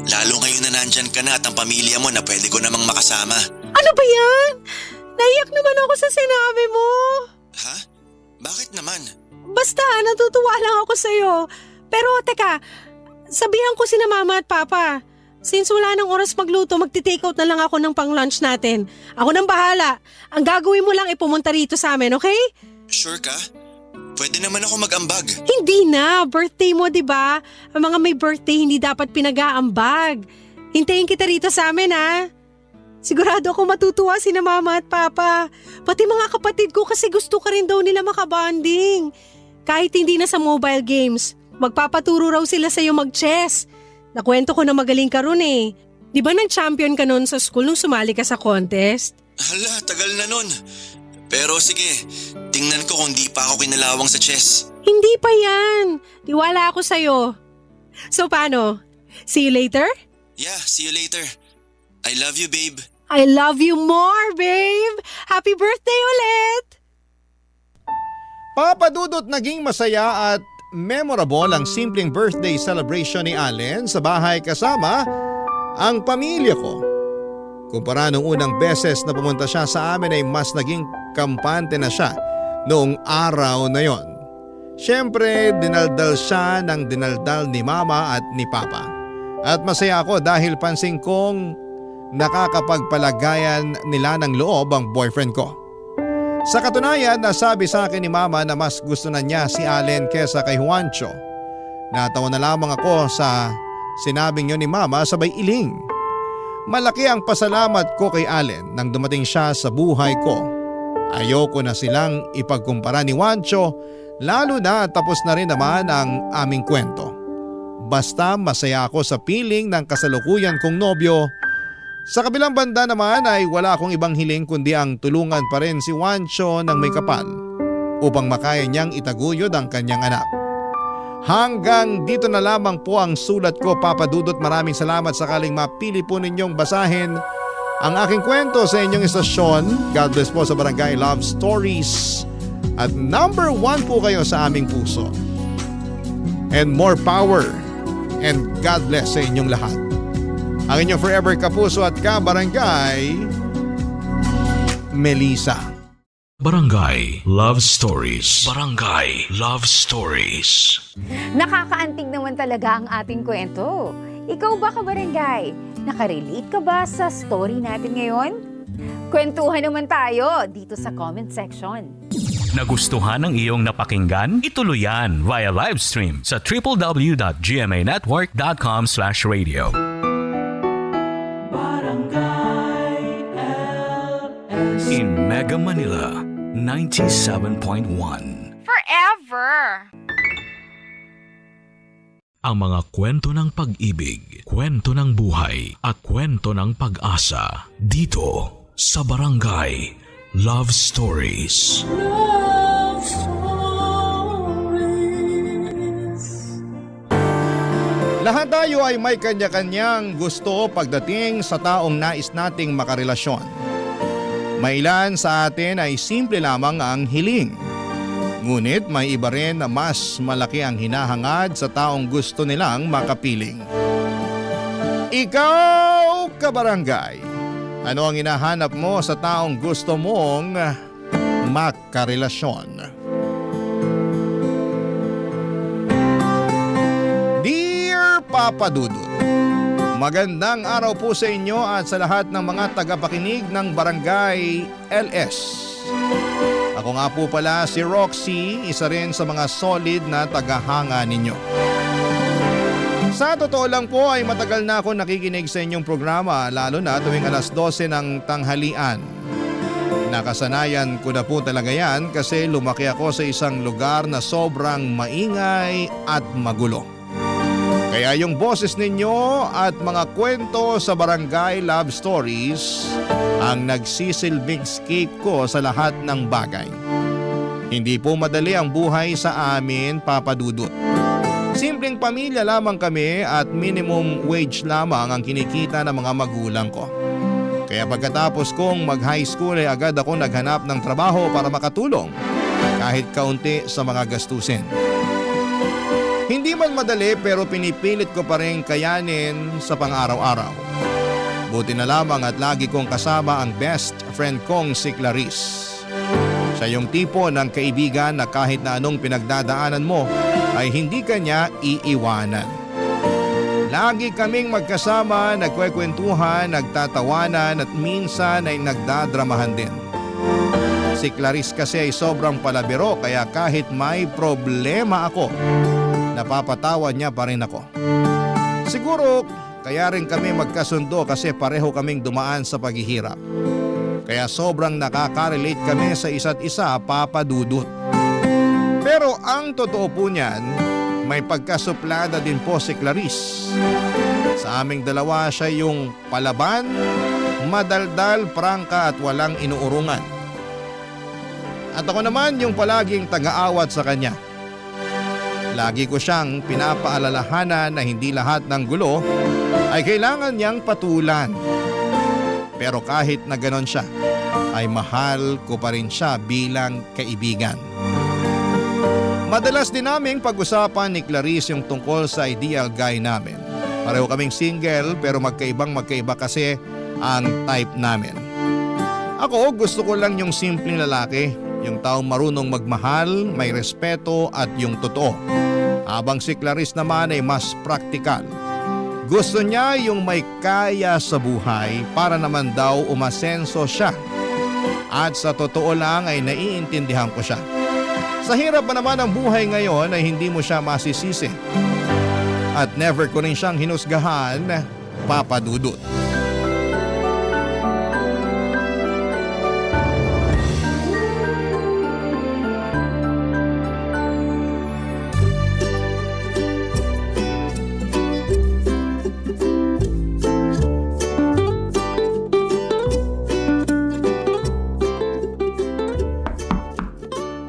Speaker 6: Lalo ngayon na nandyan ka na at ang pamilya mo na pwede ko namang makasama.
Speaker 5: Ano ba yan? Naiyak naman ako sa sinabi mo.
Speaker 6: Ha? Bakit naman?
Speaker 5: Basta, natutuwa lang ako sa'yo. Pero teka, sabihan ko sina mama at papa. Since wala nang oras magluto, magti-take out na lang ako ng pang-lunch natin. Ako nang bahala. Ang gagawin mo lang ay pumunta rito sa amin, okay?
Speaker 6: Sure ka? Pwede naman ako mag-ambag.
Speaker 5: Hindi na, birthday mo, di ba? Ang mga may birthday hindi dapat pinag-aambag. Hintayin kita rito sa amin, ha? Sigurado ako matutuwa sina mama at papa. Pati mga kapatid ko kasi gusto ka rin daw nila makabanding. Kahit hindi na sa mobile games, magpapaturo raw sila sa'yo mag-chess. Nakwento ko na magaling ka ron eh. Di ba nag-champion ka noon sa school nung sumali ka sa contest?
Speaker 6: Hala, tagal na nun. Pero sige, tingnan ko kung di pa ako kinalawang sa chess.
Speaker 5: Hindi pa yan. Tiwala ako sa'yo. So paano? See you later?
Speaker 6: Yeah, see you later. I love you, babe.
Speaker 5: I love you more, babe! Happy birthday ulit!
Speaker 3: Papadudot naging masaya at memorable ang simpleng birthday celebration ni Allen sa bahay kasama ang pamilya ko. Kumpara nung unang beses na pumunta siya sa amin ay mas naging kampante na siya noong araw na yon. Siyempre, dinaldal siya ng dinaldal ni Mama at ni Papa. At masaya ako dahil pansin kong nakakapagpalagayan nila ng loob ang boyfriend ko. Sa katunayan, nasabi sa akin ni Mama na mas gusto na niya si Allen kesa kay Juancho. Natawa na lamang ako sa sinabing yun ni Mama sabay iling. Malaki ang pasalamat ko kay Allen nang dumating siya sa buhay ko. Ayoko na silang ipagkumpara ni Juancho, lalo na tapos na rin naman ang aming kwento. Basta masaya ako sa piling ng kasalukuyan kong nobyo. Sa kabilang banda naman ay wala akong ibang hiling kundi ang tulungan pa rin si Juancho ng may kapal upang makaya niyang itaguyod ang kanyang anak. Hanggang dito na lamang po ang sulat ko, Papa Dudut. Maraming salamat sakaling mapili po ninyong basahin ang aking kwento sa inyong istasyon. God bless po sa Barangay Love Stories. At number 1 po kayo sa aming puso. And more power and God bless sa inyong lahat. Ang inyong forever kapuso at kabarangay, Melissa.
Speaker 1: Barangay Love Stories. Barangay Love Stories.
Speaker 8: Nakakaantig naman talaga ang ating kwento. Ikaw ba, kabarangay? Nakarelate ka ba sa story natin ngayon? Kwentuhan naman tayo dito sa comment section.
Speaker 1: Nagustuhan ng iyong napakinggan? Ituloy yan via live stream sa www.gmanetwork.com/radio. In Mega Manila, 97.1.
Speaker 8: Forever!
Speaker 1: Ang mga kwento ng pag-ibig, kwento ng buhay, at kwento ng pag-asa dito sa Barangay Love Stories.
Speaker 2: Love Stories.
Speaker 3: Lahat tayo ay may kanya-kanyang gusto pagdating sa taong nais nating makarelasyon. May ilan sa atin ay simple lamang ang hiling. Ngunit may iba rin na mas malaki ang hinahangad sa taong gusto nilang makapiling. Ikaw, kabarangay, ano ang hinahanap mo sa taong gusto mong makarelasyon? Dear Papa Dudut, magandang araw po sa inyo at sa lahat ng mga tagapakinig ng Barangay LS. Ako nga po pala si Roxy, isa rin sa mga solid na tagahanga ninyo. Sa totoo lang po ay matagal na ako nakikinig sa inyong programa, lalo na tuwing alas 12 ng tanghalian. Nakasanayan ko na po talaga yan kasi lumaki ako sa isang lugar na sobrang maingay at magulo. Kaya yung boses ninyo at mga kwento sa Barangay Love Stories ang nagsisilbing escape ko sa lahat ng bagay. Hindi po madali ang buhay sa amin, Papa Dudut. Simpleng pamilya lamang kami at minimum wage lamang ang kinikita ng mga magulang ko. Kaya pagkatapos kong mag-high school ay agad ako naghanap ng trabaho para makatulong kahit kaunti sa mga gastusin. Hindi man madali pero pinipilit ko pa rin kayanin sa pang-araw-araw. Buti na lamang at lagi kong kasama ang best friend kong si Clarice. Siya yung tipo ng kaibigan na kahit na anong pinagdadaanan mo ay hindi kanya iiwanan. Lagi kaming magkasama, nagkwekwentuhan, nagtatawanan at minsan ay nagdadramahan din. Si Clarice kasi ay sobrang palabiro kaya kahit may problema ako, napapatawa niya pa rin ako. Siguro kaya rin kami magkasundo kasi pareho kaming dumaan sa paghihirap. Kaya sobrang nakaka-relate kami sa isa't isa, Papa Dudut. Pero ang totoo po niyan, may pagkasuplada din po si Clarice. Sa aming dalawa siya yung palaban, madaldal, prangka at walang inuurungan. At ako naman yung palaging taga-awat sa kanya. Lagi ko siyang pinapaalalahanan na hindi lahat ng gulo ay kailangan niyang patulan. Pero kahit na ganon siya, ay mahal ko pa rin siya bilang kaibigan. Madalas din naming pag-usapan ni Clarice yung tungkol sa ideal guy namin. Pareho kaming single pero magkaiba kasi ang type namin. Ako gusto ko lang yung simpleng lalaki, yung taong marunong magmahal, may respeto at yung totoo. Habang si Clarice naman ay mas praktikal. Gusto niya yung may kaya sa buhay para naman daw umasenso siya. At sa totoo lang ay naiintindihan ko siya. Sa hirap pa naman ng buhay ngayon ay hindi mo siya masisisi. At never ko rin siyang hinusgahan, Papa Dudut.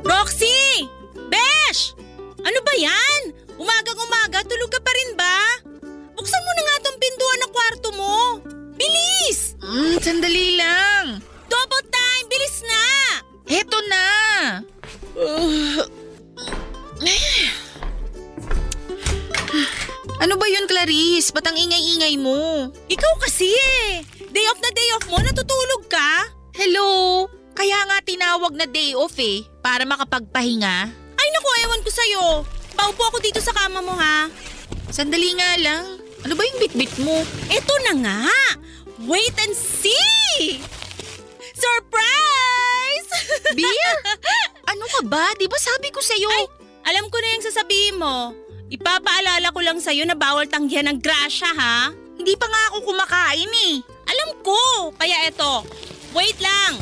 Speaker 9: Roxy! Besh! Ano ba yan? Umagang-umaga, tulog ka pa rin ba? Buksan mo na nga tong pintuan ng kwarto mo. Bilis!
Speaker 10: Sandali lang.
Speaker 9: Double time! Bilis na!
Speaker 10: Heto na. Ano ba yun, Clarice? Ba't ang ingay-ingay mo?
Speaker 9: Ikaw kasi eh! Day off na day off mo, natutulog ka?
Speaker 10: Hello? Kaya nga tinawag na day off eh, para makapagpahinga.
Speaker 9: Ay naku, ewan ko sa'yo. Paupo ako dito sa kama mo ha.
Speaker 10: Sandali nga lang. Ano ba yung bitbit mo?
Speaker 9: Eto na nga! Wait and see! Surprise!
Speaker 10: Beer? Ano ka ba? Di ba sabi ko sa'yo?
Speaker 9: Ay, alam ko na yung sasabihin mo. Ipapaalala ko lang sa'yo na bawal tanggihan ng grasya, ha?
Speaker 10: Hindi pa nga ako kumakain eh.
Speaker 9: Alam ko! Kaya eto, wait lang!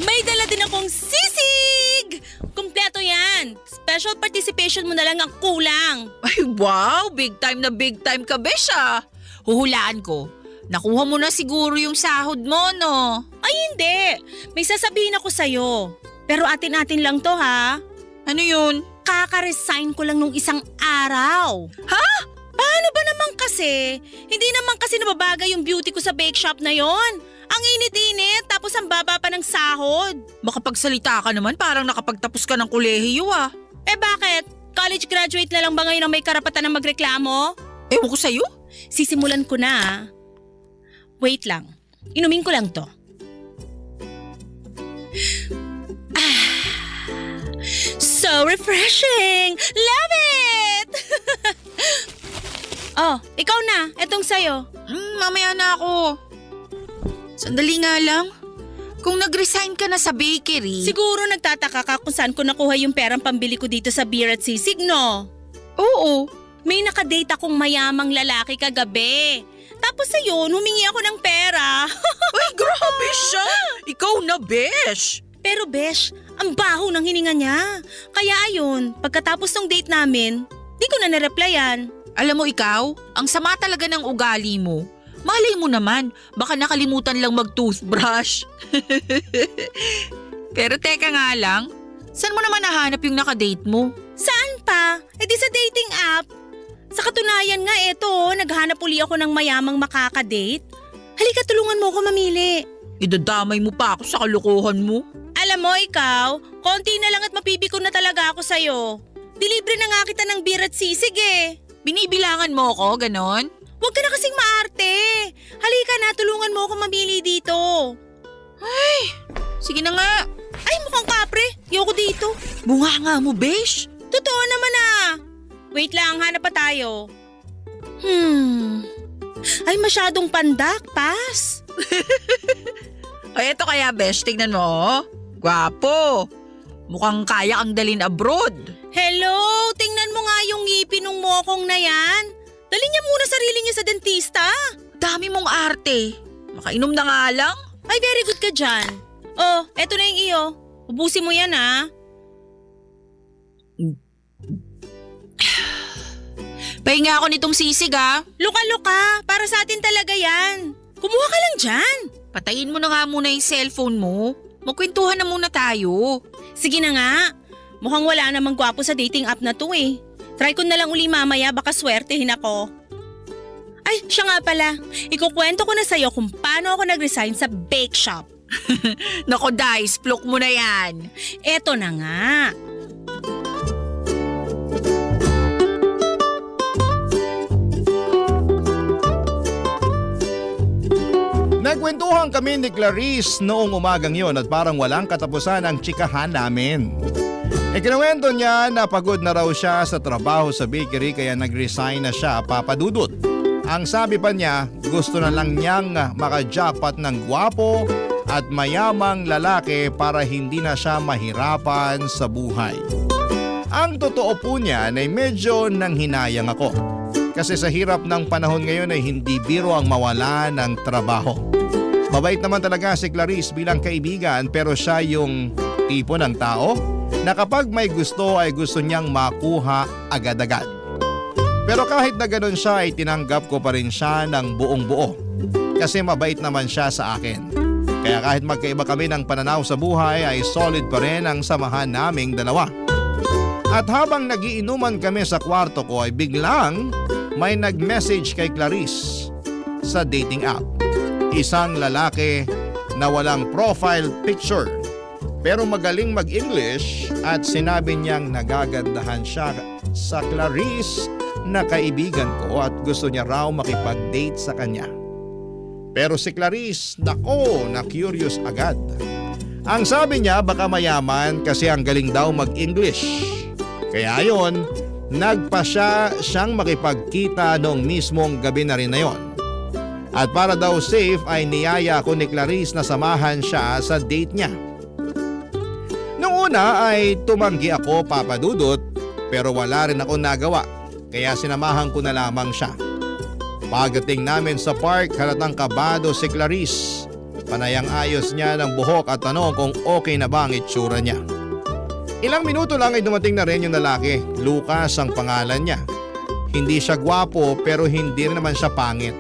Speaker 9: May dala din akong sisig! Kumpleto yan! Special participation mo na lang ang kulang.
Speaker 10: Ay wow, big time ka, besh ah. Huhulaan ko. Nakuha mo na siguro yung sahod mo, no?
Speaker 9: Ay hindi! May sasabihin ako sa'yo. Pero atin-atin lang to, ha?
Speaker 10: Ano yun?
Speaker 9: Kaka-resign ko lang nung isang araw.
Speaker 10: Ha?
Speaker 9: Paano ba naman kasi? Hindi naman kasi nababagay yung beauty ko sa bake shop na yon. Ang init-init, tapos ang baba pa ng sahod.
Speaker 10: Makapagsalita ka naman, parang nakapagtapos ka ng kolehiyo ah.
Speaker 9: Eh bakit? College graduate na lang ba ngayon ang may karapatan na magreklamo?
Speaker 10: Ewan ko sa'yo.
Speaker 9: Sisimulan ko na. Wait lang. Inumin ko lang to. So refreshing! Love it! Oh, ikaw na. Etong sayo.
Speaker 10: Mamaya na ako. Sandali nga lang. Kung nag-resign ka na sa bakery…
Speaker 9: Siguro nagtataka ka kung saan ko nakuha yung perang pambili ko dito sa beer at sisig, no?
Speaker 10: Oo.
Speaker 9: May nakadate akong mayamang lalaki kagabi. Tapos ayun, humingi ako ng pera.
Speaker 10: Ay, grabe siya! Ikaw na, besh!
Speaker 9: Pero besh, ang baho ng hininga niya. Kaya ayun, pagkatapos ng date namin, di ko na nareplyan.
Speaker 10: Alam mo ikaw, ang sama talaga ng ugali mo. Malay mo naman, baka nakalimutan lang mag-toothbrush. Pero teka nga lang, saan mo naman nahanap yung nakadate mo?
Speaker 9: Saan pa? Eh di sa dating app. Sa katunayan nga eto, naghanap uli ako ng mayamang makakadate. Halika, tulungan mo ako mamili.
Speaker 10: Idadamay mo pa ako sa kalokohan mo.
Speaker 9: Alam mo ikaw, konti na lang at mapipiko na talaga ako sa'yo. Dilibre na nga kita ng beer at sisig eh.
Speaker 10: Binibilangan mo ako, ganon?
Speaker 9: Huwag ka na kasing maarte. Halika na, tulungan mo ako mamili dito.
Speaker 10: Ay, sige na nga.
Speaker 9: Ay, mukhang kapre. Ayoko dito.
Speaker 10: Bunga nga mo, besh.
Speaker 9: Totoo naman ah. Wait lang, hanap pa tayo. Ay, masyadong pandak, pass.
Speaker 10: Ay, eto kaya, besh. Tignan mo, oh. Gwapo. Mukhang kaya kang dalin abroad.
Speaker 9: Hello, tingnan mo nga yung ngipin ng mokong na yan. Dali niya muna sarili niya sa dentista.
Speaker 10: Dami mong arte. Makainom na nga lang.
Speaker 9: Ay, very good ka dyan. Oh, eto na yung iyo. Ubusin mo yan ah.
Speaker 10: Pahinga ako nitong sisig ah.
Speaker 9: Luka-luka, para sa atin talaga yan. Kumuha ka lang dyan.
Speaker 10: Patayin mo na nga muna yung cellphone mo. Magkwentuhan na muna tayo.
Speaker 9: Sige na nga. Mukhang wala namang gwapo sa dating app na to eh. Try ko na lang uli mamaya, baka swertehin ako. Ay, siya nga pala. Ikukwento ko na sa'yo kung paano ako nag-resign sa bake shop.
Speaker 10: Nako Dice, plok mo na yan.
Speaker 9: Eto na nga.
Speaker 3: Nagkwentuhan kami ni Clarice noong umagang yon at parang walang katapusan ang tsikahan namin. Ikinuwento niya na pagod na raw siya sa trabaho sa bakery kaya nag-resign na siya, papadudot. Ang sabi pa niya, gusto na lang niyang makajackpot ng gwapo at mayamang lalaki para hindi na siya mahirapan sa buhay. Ang totoo po niya ay medyo nanghinayang ako. Kasi sa hirap ng panahon ngayon ay hindi biro ang mawala ng trabaho. Mabait naman talaga si Clarice bilang kaibigan pero siya yung tipo ng tao na kapag may gusto ay gusto niyang makuha agad-agad. Pero kahit na ganun siya ay tinanggap ko pa rin siya ng buong buo. Kasi mabait naman siya sa akin. Kaya kahit magkaiba kami ng pananaw sa buhay ay solid pa rin ang samahan naming dalawa. At habang nagiinuman kami sa kwarto ko ay biglang may nag-message kay Clarice sa dating app. Isang lalaki na walang profile picture pero magaling mag-English at sinabi niyang nagagandahan siya sa Clarice na kaibigan ko at gusto niya raw makipag-date sa kanya. Pero si Clarice, nako, na-curious agad. Ang sabi niya baka mayaman kasi ang galing daw mag-English. Kaya ayon, nagpa siyang makipagkita noong mismong gabi na rin na yon. At para daw safe ay niyaya ko ni Clarice na samahan siya sa date niya. Noong una ay tumanggi ako, Papa Dudut, pero wala rin ako nagawa kaya sinamahan ko na lamang siya. Pagdating namin sa park, halatang kabado si Clarice. Panayang ayos niya ng buhok at tanong kung okay na ba ang itsura niya. Ilang minuto lang ay dumating na rin yung lalaki. Lucas ang pangalan niya. Hindi siya gwapo pero hindi rin naman siya pangit.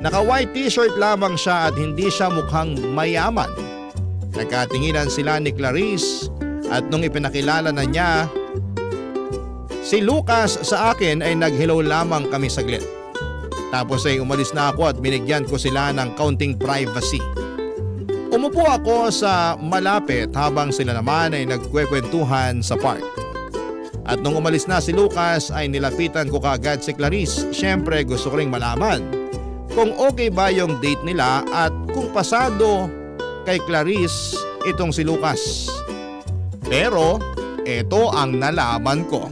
Speaker 3: Naka-white t-shirt lamang siya at hindi siya mukhang mayaman. Nagkatinginan sila ni Clarice at nung ipinakilala na niya si Lucas sa akin ay nag-hello lamang kami saglit. Tapos ay umalis na ako at binigyan ko sila ng kaunting privacy. Umupo ako sa malapit habang sila naman ay nagkwekwentuhan sa park. At nung umalis na si Lucas ay nilapitan ko kaagad si Clarice. Siyempre gusto ko ring malaman kung okay ba yung date nila at kung pasado kay Clarice itong si Lucas. Pero ito ang nalaman ko.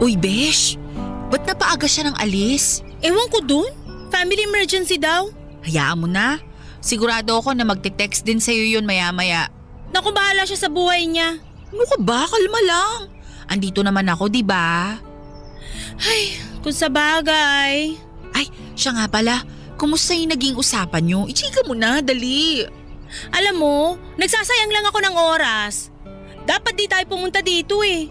Speaker 10: Uy, Besh, ba't napaaga siya ng alis?
Speaker 9: Ewan ko dun. Family emergency daw.
Speaker 10: Hayaan mo na. Sigurado ako na magte-text din sa'yo yun maya-maya.
Speaker 9: Naku, bahala siya sa buhay niya.
Speaker 10: Ano ka ba? Kalma lang. Andito naman ako, di ba?
Speaker 9: Ay, kung sa bagay.
Speaker 10: Ay, siya nga pala. Kumusta yung naging usapan nyo? Ichika mo na, dali.
Speaker 9: Alam mo, nagsasayang lang ako ng oras. Dapat di tayo pumunta dito eh.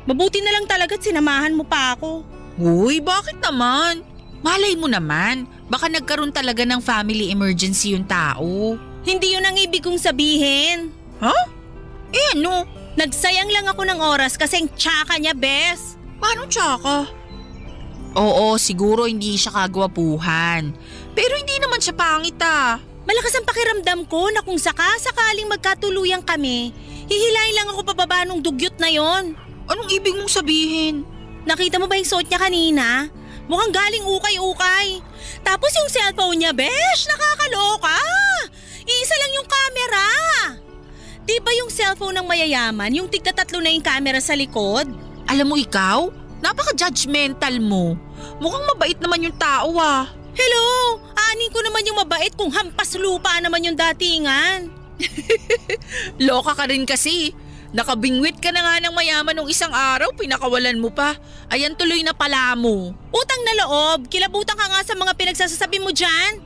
Speaker 9: Mabuti na lang talaga't sinamahan mo pa ako.
Speaker 10: Uy, bakit naman? Malay mo naman. Baka nagkaroon talaga ng family emergency yung tao.
Speaker 9: Hindi yun ang ibig kong sabihin.
Speaker 10: Ha? Eh ano?
Speaker 9: Nagsayang lang ako ng oras kasing tsaka niya, Bes.
Speaker 10: Paano tsaka? Oo, siguro hindi siya kagwapuhan. Pero hindi naman siya pangit ah.
Speaker 9: Malakas ang pakiramdam ko na kung sakaling magkatuluyan kami, hihilahin lang ako pababa nung dugyot na yon.
Speaker 10: Anong ibig mong sabihin?
Speaker 9: Nakita mo ba yung suot niya kanina? Mukhang galing ukay-ukay. Tapos yung cellphone niya, Besh, nakakaloka. Iisa lang yung camera. Di ba yung cellphone ng mayayaman, yung tigta-tatlo na yung camera sa likod?
Speaker 10: Alam mo ikaw, napaka-judgmental mo. Mukhang mabait naman yung tao ah.
Speaker 9: Hello, anin ko naman yung mabait kung hampas lupa naman yung datingan.
Speaker 10: Loka ka rin kasi. Nakabingwit ka na nga ng mayaman nung isang araw, pinakawalan mo pa. Ayan tuloy na pala mo.
Speaker 9: Utang na loob, kilabutan ka nga sa mga pinagsasasabi mo dyan.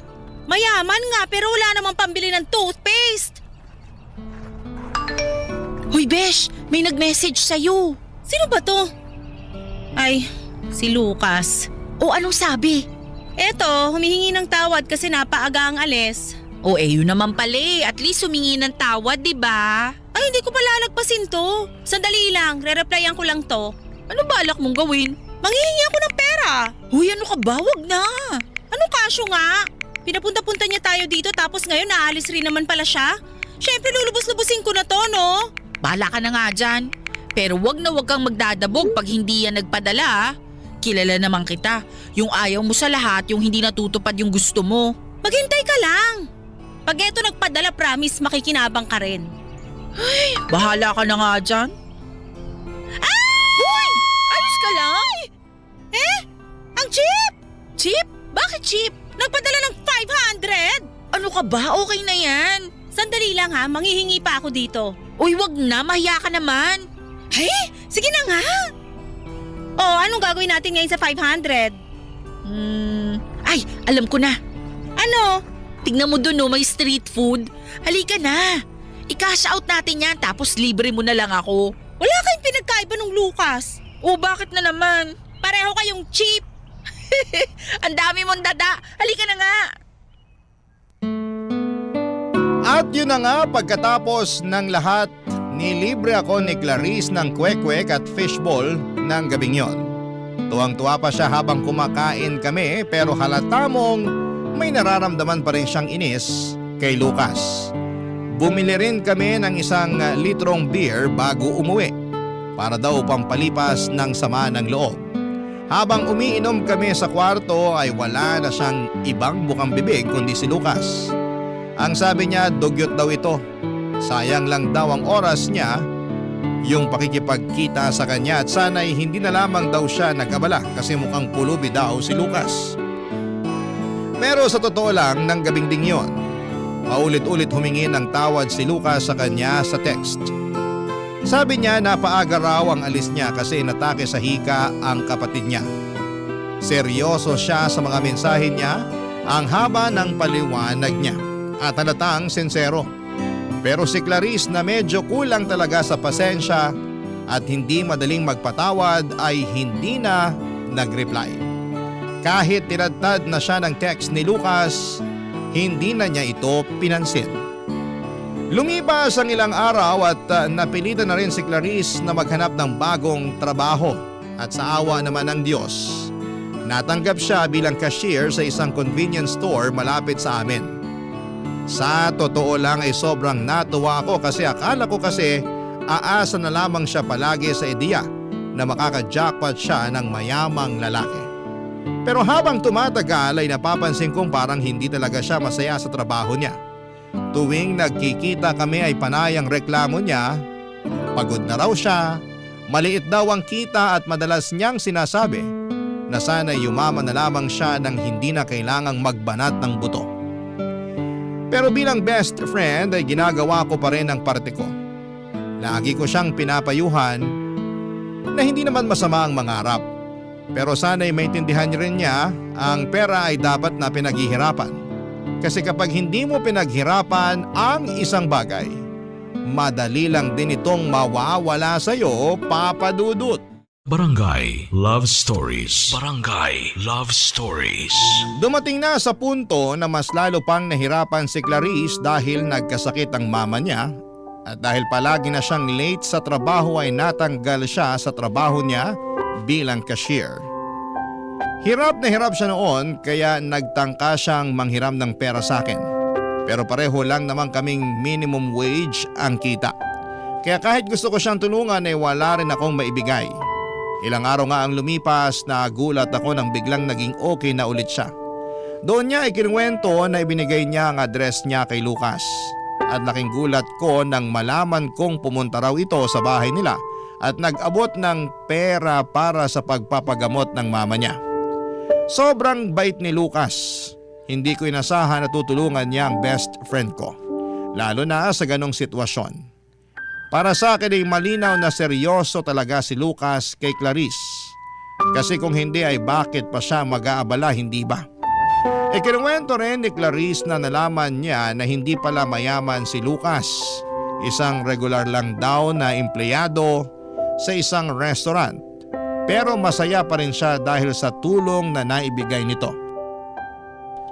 Speaker 9: Mayaman nga pero wala namang pambili ng toothpaste.
Speaker 10: Hoy Besh, may nag-message sa'yo.
Speaker 9: Sino ba to? Ay, si Lucas.
Speaker 10: O anong sabi?
Speaker 9: Eto, humihingi ng tawad kasi napaaga ang alis.
Speaker 10: O yun naman pala eh. At least humingi ng tawad, di ba?
Speaker 9: Ay, hindi ko pala lagpasin to. Sandali lang, re-replyan ko lang to.
Speaker 10: Ano balak mong gawin?
Speaker 9: Manghihingi ako ng pera.
Speaker 10: Huy, ano ka ba? Wag na.
Speaker 9: Anong kasyo nga? Pinapunta-punta niya tayo dito tapos ngayon naalis rin naman pala siya. Siyempre lulubos-lubusin ko na to, no?
Speaker 10: Bahala ka na nga dyan. Pero wag na wag kang magdadabog pag hindi yan nagpadala ha. Kilala naman kita. Yung ayaw mo sa lahat, yung hindi natutupad yung gusto mo.
Speaker 9: Maghintay ka lang. Pag eto nagpadala, promise makikinabang ka rin.
Speaker 10: Ay, bahala ka na nga dyan. Uy! Ayos ka lang?
Speaker 9: Eh? Ang cheap!
Speaker 10: Cheap? Bakit cheap?
Speaker 9: Nagpadala ng 500!
Speaker 10: Ano ka ba? Okay na yan.
Speaker 9: Sandali lang ha, manghihingi pa ako dito.
Speaker 10: Uy, wag na. Mahiya ka naman.
Speaker 9: Hey, sige na nga! Oh, anong gagawin natin ngayon sa 500?
Speaker 10: Ay, alam ko na.
Speaker 9: Ano?
Speaker 10: Tignan mo dun, no, may street food. Halika na. I-cash out natin yan tapos libre mo na lang ako.
Speaker 9: Wala kayong pinagkaiba ng Lucas.
Speaker 10: O bakit na naman?
Speaker 9: Pareho kayong cheap.
Speaker 10: Ang dami mong dada. Halika na nga.
Speaker 3: At yun na nga, pagkatapos ng lahat, nilibre ako ni Clarice ng kwek-kwek at fishball ng gabing yon. Tuwang-tuwa pa siya habang kumakain kami pero halata mong may nararamdaman pa rin siyang inis kay Lucas. Bumili rin kami ng 1 litrong beer bago umuwi para daw pampalipas ng sama ng loob. Habang umiinom kami sa kwarto ay wala na siyang ibang bukang bibig kundi si Lucas. Ang sabi niya, dugyot daw ito. Sayang lang daw ang oras niya yung pakikipagkita sa kanya at sana'y hindi na lamang daw siya nag-abala kasi mukhang pulubi daw si Lucas. Pero sa totoo lang ng gabing ding yon, paulit-ulit humingi ng tawad si Lucas sa kanya sa text. Sabi niya na paaga raw ang alis niya kasi inatake sa hika ang kapatid niya. Seryoso siya sa mga mensahe niya, ang haba ng paliwanag niya at halatang sincero. Pero si Clarice na medyo kulang talaga sa pasensya at hindi madaling magpatawad ay hindi na nag-reply. Kahit tinadtad na siya ng text ni Lucas, hindi na niya ito pinansin. Lumipas ang ilang araw at napilitan na rin si Clarice na maghanap ng bagong trabaho at sa awa naman ng Diyos, natanggap siya bilang cashier sa isang convenience store malapit sa amin. Sa totoo lang ay sobrang natuwa ako kasi akala ko kasi aasa na lamang siya palagi sa ideya na makaka-jackpot siya ng mayamang lalaki. Pero habang tumatagal ay napapansin kong parang hindi talaga siya masaya sa trabaho niya. Tuwing nagkikita kami ay panay ang reklamo niya, pagod na raw siya, maliit daw ang kita at madalas niyang sinasabi na sana yumaman na lamang siya nang hindi na kailangang magbanat ng buto. Pero bilang best friend ay ginagawa ko pa rin ang parte ko. Lagi ko siyang pinapayuhan na hindi naman masama ang mangarap. Pero sana'y maintindihan rin niya ang pera ay dapat na pinaghihirapan. Kasi kapag hindi mo pinaghirapan ang isang bagay, madali lang din itong mawawala sa'yo, Papa Dudut.
Speaker 1: Barangay Love Stories. Barangay Love Stories.
Speaker 3: Dumating na sa punto na mas lalo pang nahirapan si Clarice dahil nagkasakit ang mama niya at dahil palagi na siyang late sa trabaho ay natanggal siya sa trabaho niya bilang cashier. Hirap na hirap siya noon kaya nagtangka siyang manghiram ng pera sa akin. Pero pareho lang naman kaming minimum wage ang kita. Kaya kahit gusto ko siyang tulungan ay wala rin akong maibigay. Ilang araw nga ang lumipas na gulat ako nang biglang naging okay na ulit siya. Doon niya ikinuwento na ibinigay niya ang address niya kay Lucas. At laking gulat ko nang malaman kong pumunta raw ito sa bahay nila at nag-abot ng pera para sa pagpapagamot ng mama niya. Sobrang bait ni Lucas. Hindi ko inasahan na tutulungan niya ang best friend ko. Lalo na sa ganong sitwasyon. Para sa akin ay malinaw na seryoso talaga si Lucas kay Clarice. Kasi kung hindi ay bakit pa siya mag-aabala, hindi ba? Ikinuwento rin ni Clarice na nalaman niya na hindi pala mayaman si Lucas. Isang regular lang daw na empleyado sa isang restaurant. Pero masaya pa rin siya dahil sa tulong na naibigay nito.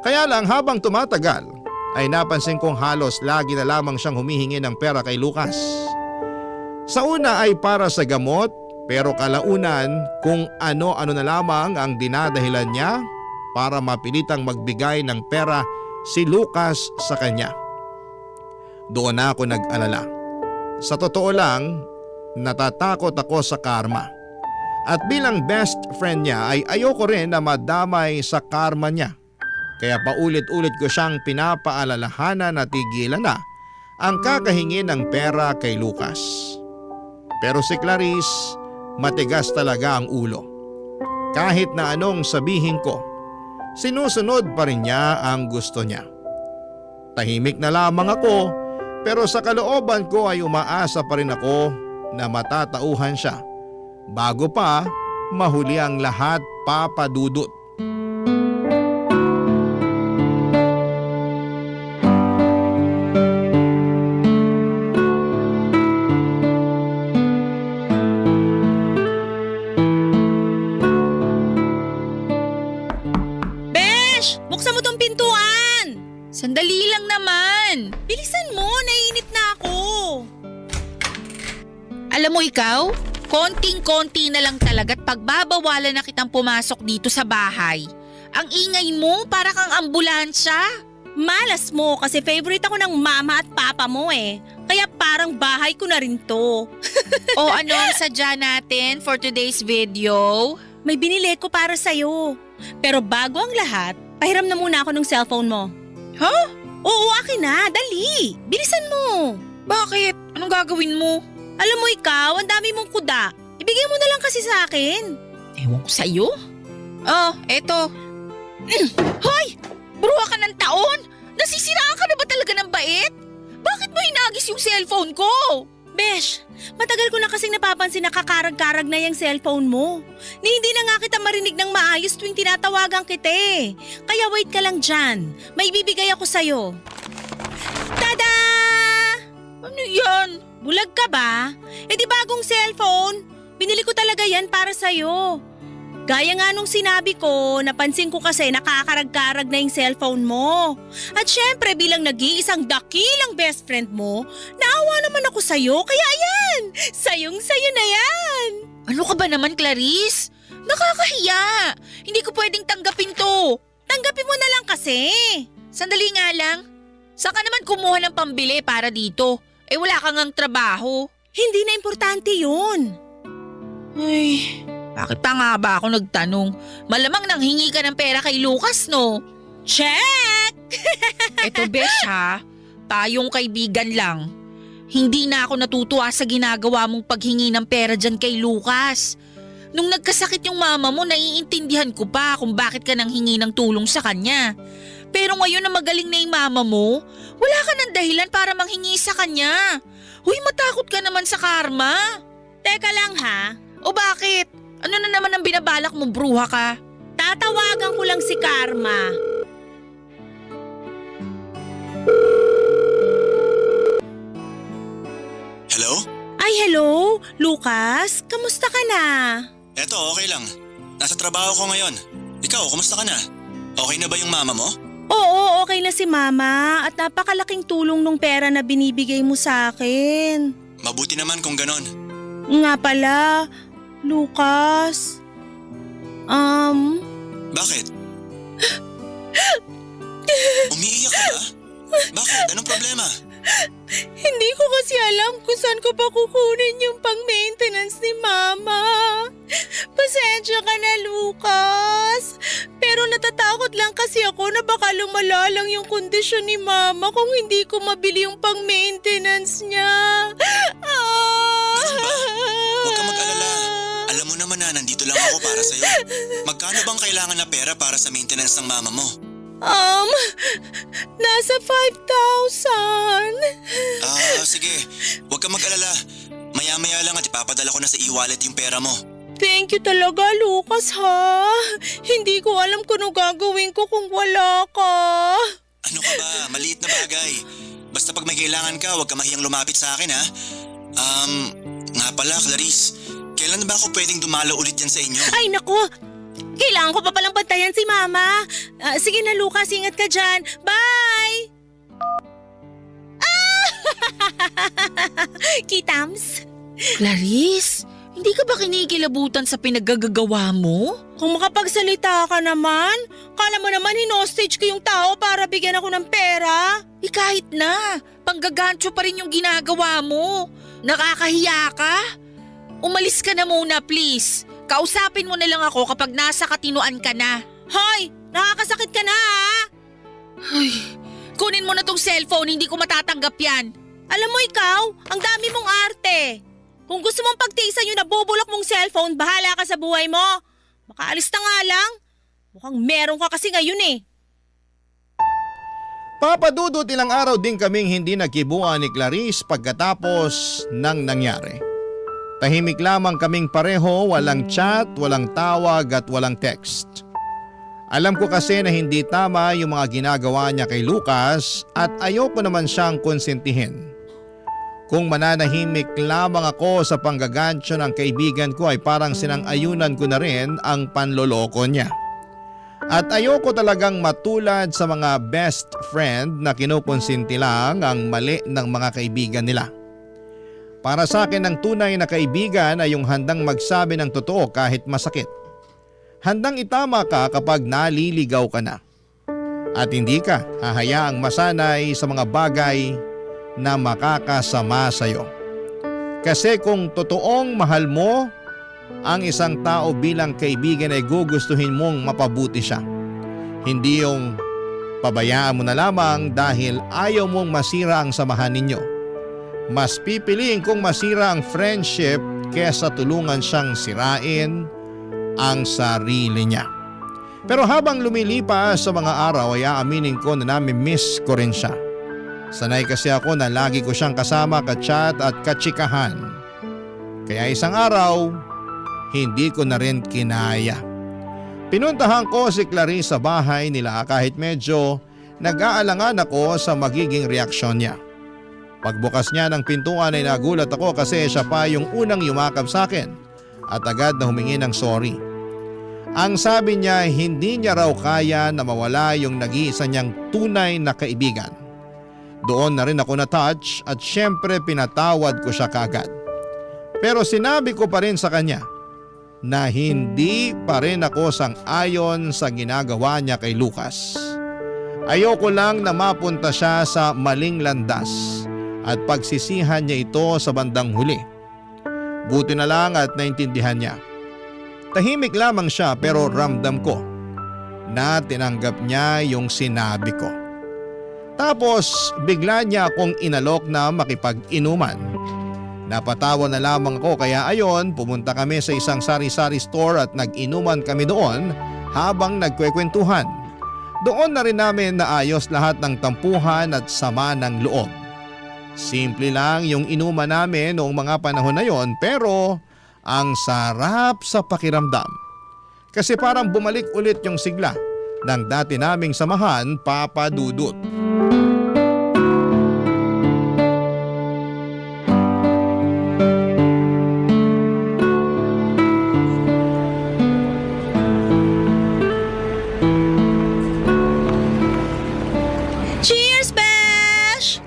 Speaker 3: Kaya lang habang tumatagal ay napansin kong halos lagi na lamang siyang humihingi ng pera kay Lucas. Sa una ay para sa gamot pero kalaunan kung ano-ano na lamang ang dinadahilan niya para mapilitang magbigay ng pera si Lucas sa kanya. Doon na ako nag-alala. Sa totoo lang, natatakot ako sa karma. At bilang best friend niya ay ayoko rin na madamay sa karma niya. Kaya paulit-ulit ko siyang pinapaalalahanan na tigilan na ang kakahingi ng pera kay Lucas. Pero si Clarice, matigas talaga ang ulo. Kahit na anong sabihin ko, sinusunod pa rin niya ang gusto niya. Tahimik na lamang ako pero sa kalooban ko ay umaasa pa rin ako na matatauhan siya. Bago pa mahuli ang lahat, Papa Dudut.
Speaker 10: Sandali lang naman.
Speaker 9: Bilisan mo, naiinip na ako.
Speaker 10: Alam mo ikaw, konting-konti na lang talaga't pagbabawalan na kitang pumasok dito sa bahay. Ang ingay mo, para kang ambulansya.
Speaker 9: Malas mo kasi favorite ako ng mama at papa mo eh. Kaya parang bahay ko na rin to.
Speaker 10: O ano ang sadya natin for today's video?
Speaker 9: May binili ko para sa'yo. Pero bago ang lahat, pahiram na muna ako ng cellphone mo.
Speaker 10: Huh?
Speaker 9: Oo, akin na. Dali. Bilisan mo.
Speaker 10: Bakit? Anong gagawin mo?
Speaker 9: Alam mo ikaw, ang dami mong kuda. Ibigay mo na lang kasi sa akin.
Speaker 10: Ewan ko sa'yo. Oh, eto. Hoy! Bruha ka ng taon! Nasisiraan ka na ba talaga ng bait? Bakit mo hinagis yung cellphone ko?
Speaker 9: Besh, matagal ko na kasing napapansin na kakarag-karag na yung cellphone mo. Ni hindi na nga kita marinig ng maayos tuwing tinatawagan kita eh. Kaya wait ka lang dyan. May bibigay ako sa'yo. Tada!
Speaker 10: Ano yan?
Speaker 9: Bulag ka ba? Eh di bagong cellphone. Binili ko talaga yan para sa'yo. Gaya nga nung sinabi ko, napansin ko kasi nakakarag-karag na yung cellphone mo. At syempre bilang nag-iisang dakilang best friend mo, naawa naman ako sa'yo. Kaya yan, sayong-sayo na yan.
Speaker 10: Ano ka ba naman, Clarice? Nakakahiya. Hindi ko pwedeng tanggapin to.
Speaker 9: Tanggapin mo na lang kasi.
Speaker 10: Sandali nga lang. Saan ka naman kumuha ng pambili para dito? Eh wala kang ngang trabaho.
Speaker 9: Hindi na importante yun.
Speaker 10: Ay, bakit pa nga ba ako nagtanong? Malamang nanghingi ka ng pera kay Lucas, no?
Speaker 9: Check!
Speaker 10: Eto, Besh, ha? Tayong kaibigan lang. Hindi na ako natutuwa sa ginagawa mong paghingi ng pera dyan kay Lucas. Nung nagkasakit yung mama mo, naiintindihan ko pa kung bakit ka nanghingi ng tulong sa kanya. Pero ngayon na magaling na yung mama mo, wala ka ng dahilan para manghingi sa kanya. Huy, matakot ka naman sa karma.
Speaker 9: Teka lang ha.
Speaker 10: O bakit? Ano na naman ang binabalak mo, bruha ka?
Speaker 9: Tatawagan ko lang si Karma.
Speaker 6: Hello?
Speaker 9: Ay, hello? Lucas? Kamusta ka na?
Speaker 6: Eto, okay lang. Nasa trabaho ko ngayon. Ikaw, kumusta ka na? Okay na ba yung mama mo?
Speaker 9: Oo, okay na si Mama at napakalaking tulong nung pera na binibigay mo sa akin.
Speaker 6: Mabuti naman kung ganon.
Speaker 9: Nga pala, Lucas.
Speaker 6: Bakit? Umiiyak ka ba? Bakit? Anong problema?
Speaker 9: Hindi ko kasi alam kung saan ko pa kukunin yung pang-maintenance ni Mama. Pasensya ka na, Lucas. Pero natatakot lang kasi ako na baka lumala lang yung kondisyon ni Mama kung hindi ko mabili yung pang-maintenance niya.
Speaker 6: Ganun ba? Huwag kang mag-alala. Alam mo naman na nandito lang ako para sa'yo. Magkano bang kailangan na pera para sa maintenance ng mama mo?
Speaker 9: Nasa 5,000.
Speaker 6: Sige. Huwag kang mag-alala. Maya-maya lang at ipapadala ko na sa e-wallet yung pera mo.
Speaker 9: Thank you talaga, Lucas, ha? Hindi ko alam kung ano gagawin ko kung wala ka.
Speaker 6: Ano ka ba? Maliit na bagay. Basta pag may kailangan ka, huwag ka mahiyang lumapit sa akin, ha? Nga pala, Clarice. Kailan ba ako pwedeng dumalo ulit yan sa inyo?
Speaker 9: Ay, naku! Kailangan ko pa palang bantayan si Mama. Sige na, Lucas. Ingat ka dyan. Bye! Kitams?
Speaker 10: Clarice, hindi ka ba kinikilabutan sa pinaggagawa mo?
Speaker 9: Kung makapagsalita ka naman, kala mo naman hinostage ko yung tao para bigyan ako ng pera.
Speaker 10: Kahit na, panggagancho pa rin yung ginagawa mo. Nakakahiya ka? Umalis ka na muna, please. Kausapin mo na lang ako kapag nasa katinuan ka na.
Speaker 9: Hoy! Nakakasakit ka na, ha?
Speaker 10: Ay, kunin mo na tong cellphone, hindi ko matatanggap yan.
Speaker 9: Alam mo ikaw, ang dami mong arte. Kung gusto mong pagtiisan yung nabubulok mong cellphone, bahala ka sa buhay mo. Makaalis na nga lang. Mukhang meron ka kasi ngayon eh.
Speaker 3: Papadudot ilang araw din kaming hindi nagkibuan ni Clarice pagkatapos ng nangyari. Tahimik lamang kaming pareho, walang chat, walang tawag at walang text. Alam ko kasi na hindi tama yung mga ginagawa niya kay Lucas at ayoko naman siyang konsentihin. Kung mananahimik lamang ako sa panggagancho ng kaibigan ko ay parang sinang-ayunan ko na rin ang panloloko niya. At ayoko talagang matulad sa mga best friend na kinukonsinti lang ang mali ng mga kaibigan nila. Para sa akin ang tunay na kaibigan ay yung handang magsabi ng totoo kahit masakit. Handang itama ka kapag naliligaw ka na. At hindi ka hahayaang masanay sa mga bagay na makakasama sa iyo. Kasi kung totoong mahal mo ang isang tao bilang kaibigan ay gugustuhin mong mapabuti siya. Hindi yung pabayaan mo na lamang dahil ayaw mong masira ang samahan ninyo. Mas pipiliin kong masira ang friendship kesa tulungan siyang sirain ang sarili niya. Pero habang lumilipas sa mga araw ay aaminin ko na nami-miss ko rin siya. Sanay kasi ako na lagi ko siyang kasama, ka-chat at katsikahan. Kaya isang araw, hindi ko na rin kinaya. Pinuntahan ko si Clarice sa bahay nila kahit medyo nag-aalangan ako sa magiging reaksyon niya. Pagbukas niya ng pintuan ay nagulat ako kasi siya pa yung unang yumakap sa akin at agad na humingi ng sorry. Ang sabi niya hindi niya raw kaya na mawala yung nag-iisa niyang tunay na kaibigan. Doon na rin ako na-touch at syempre pinatawad ko siya kaagad. Pero sinabi ko pa rin sa kanya na hindi pa rin ako sang-ayon sa ginagawa niya kay Lucas. Ayoko lang na mapunta siya sa maling landas at pagsisihan niya ito sa bandang huli. Buti na lang at naintindihan niya. Tahimik lamang siya pero ramdam ko na tinanggap niya yung sinabi ko. Tapos bigla niya akong inalok na makipag-inuman. Napatawa na lamang ako kaya ayon pumunta kami sa isang sari-sari store at nag-inuman kami doon habang nagkwekwentuhan. Doon na rin namin naayos lahat ng tampuhan at sama ng loob. Simple lang yung inuman namin noong mga panahon na yon pero ang sarap sa pakiramdam. Kasi parang bumalik ulit yung sigla ng dati naming samahan, Papa Dudut.
Speaker 9: Cheers, Besh!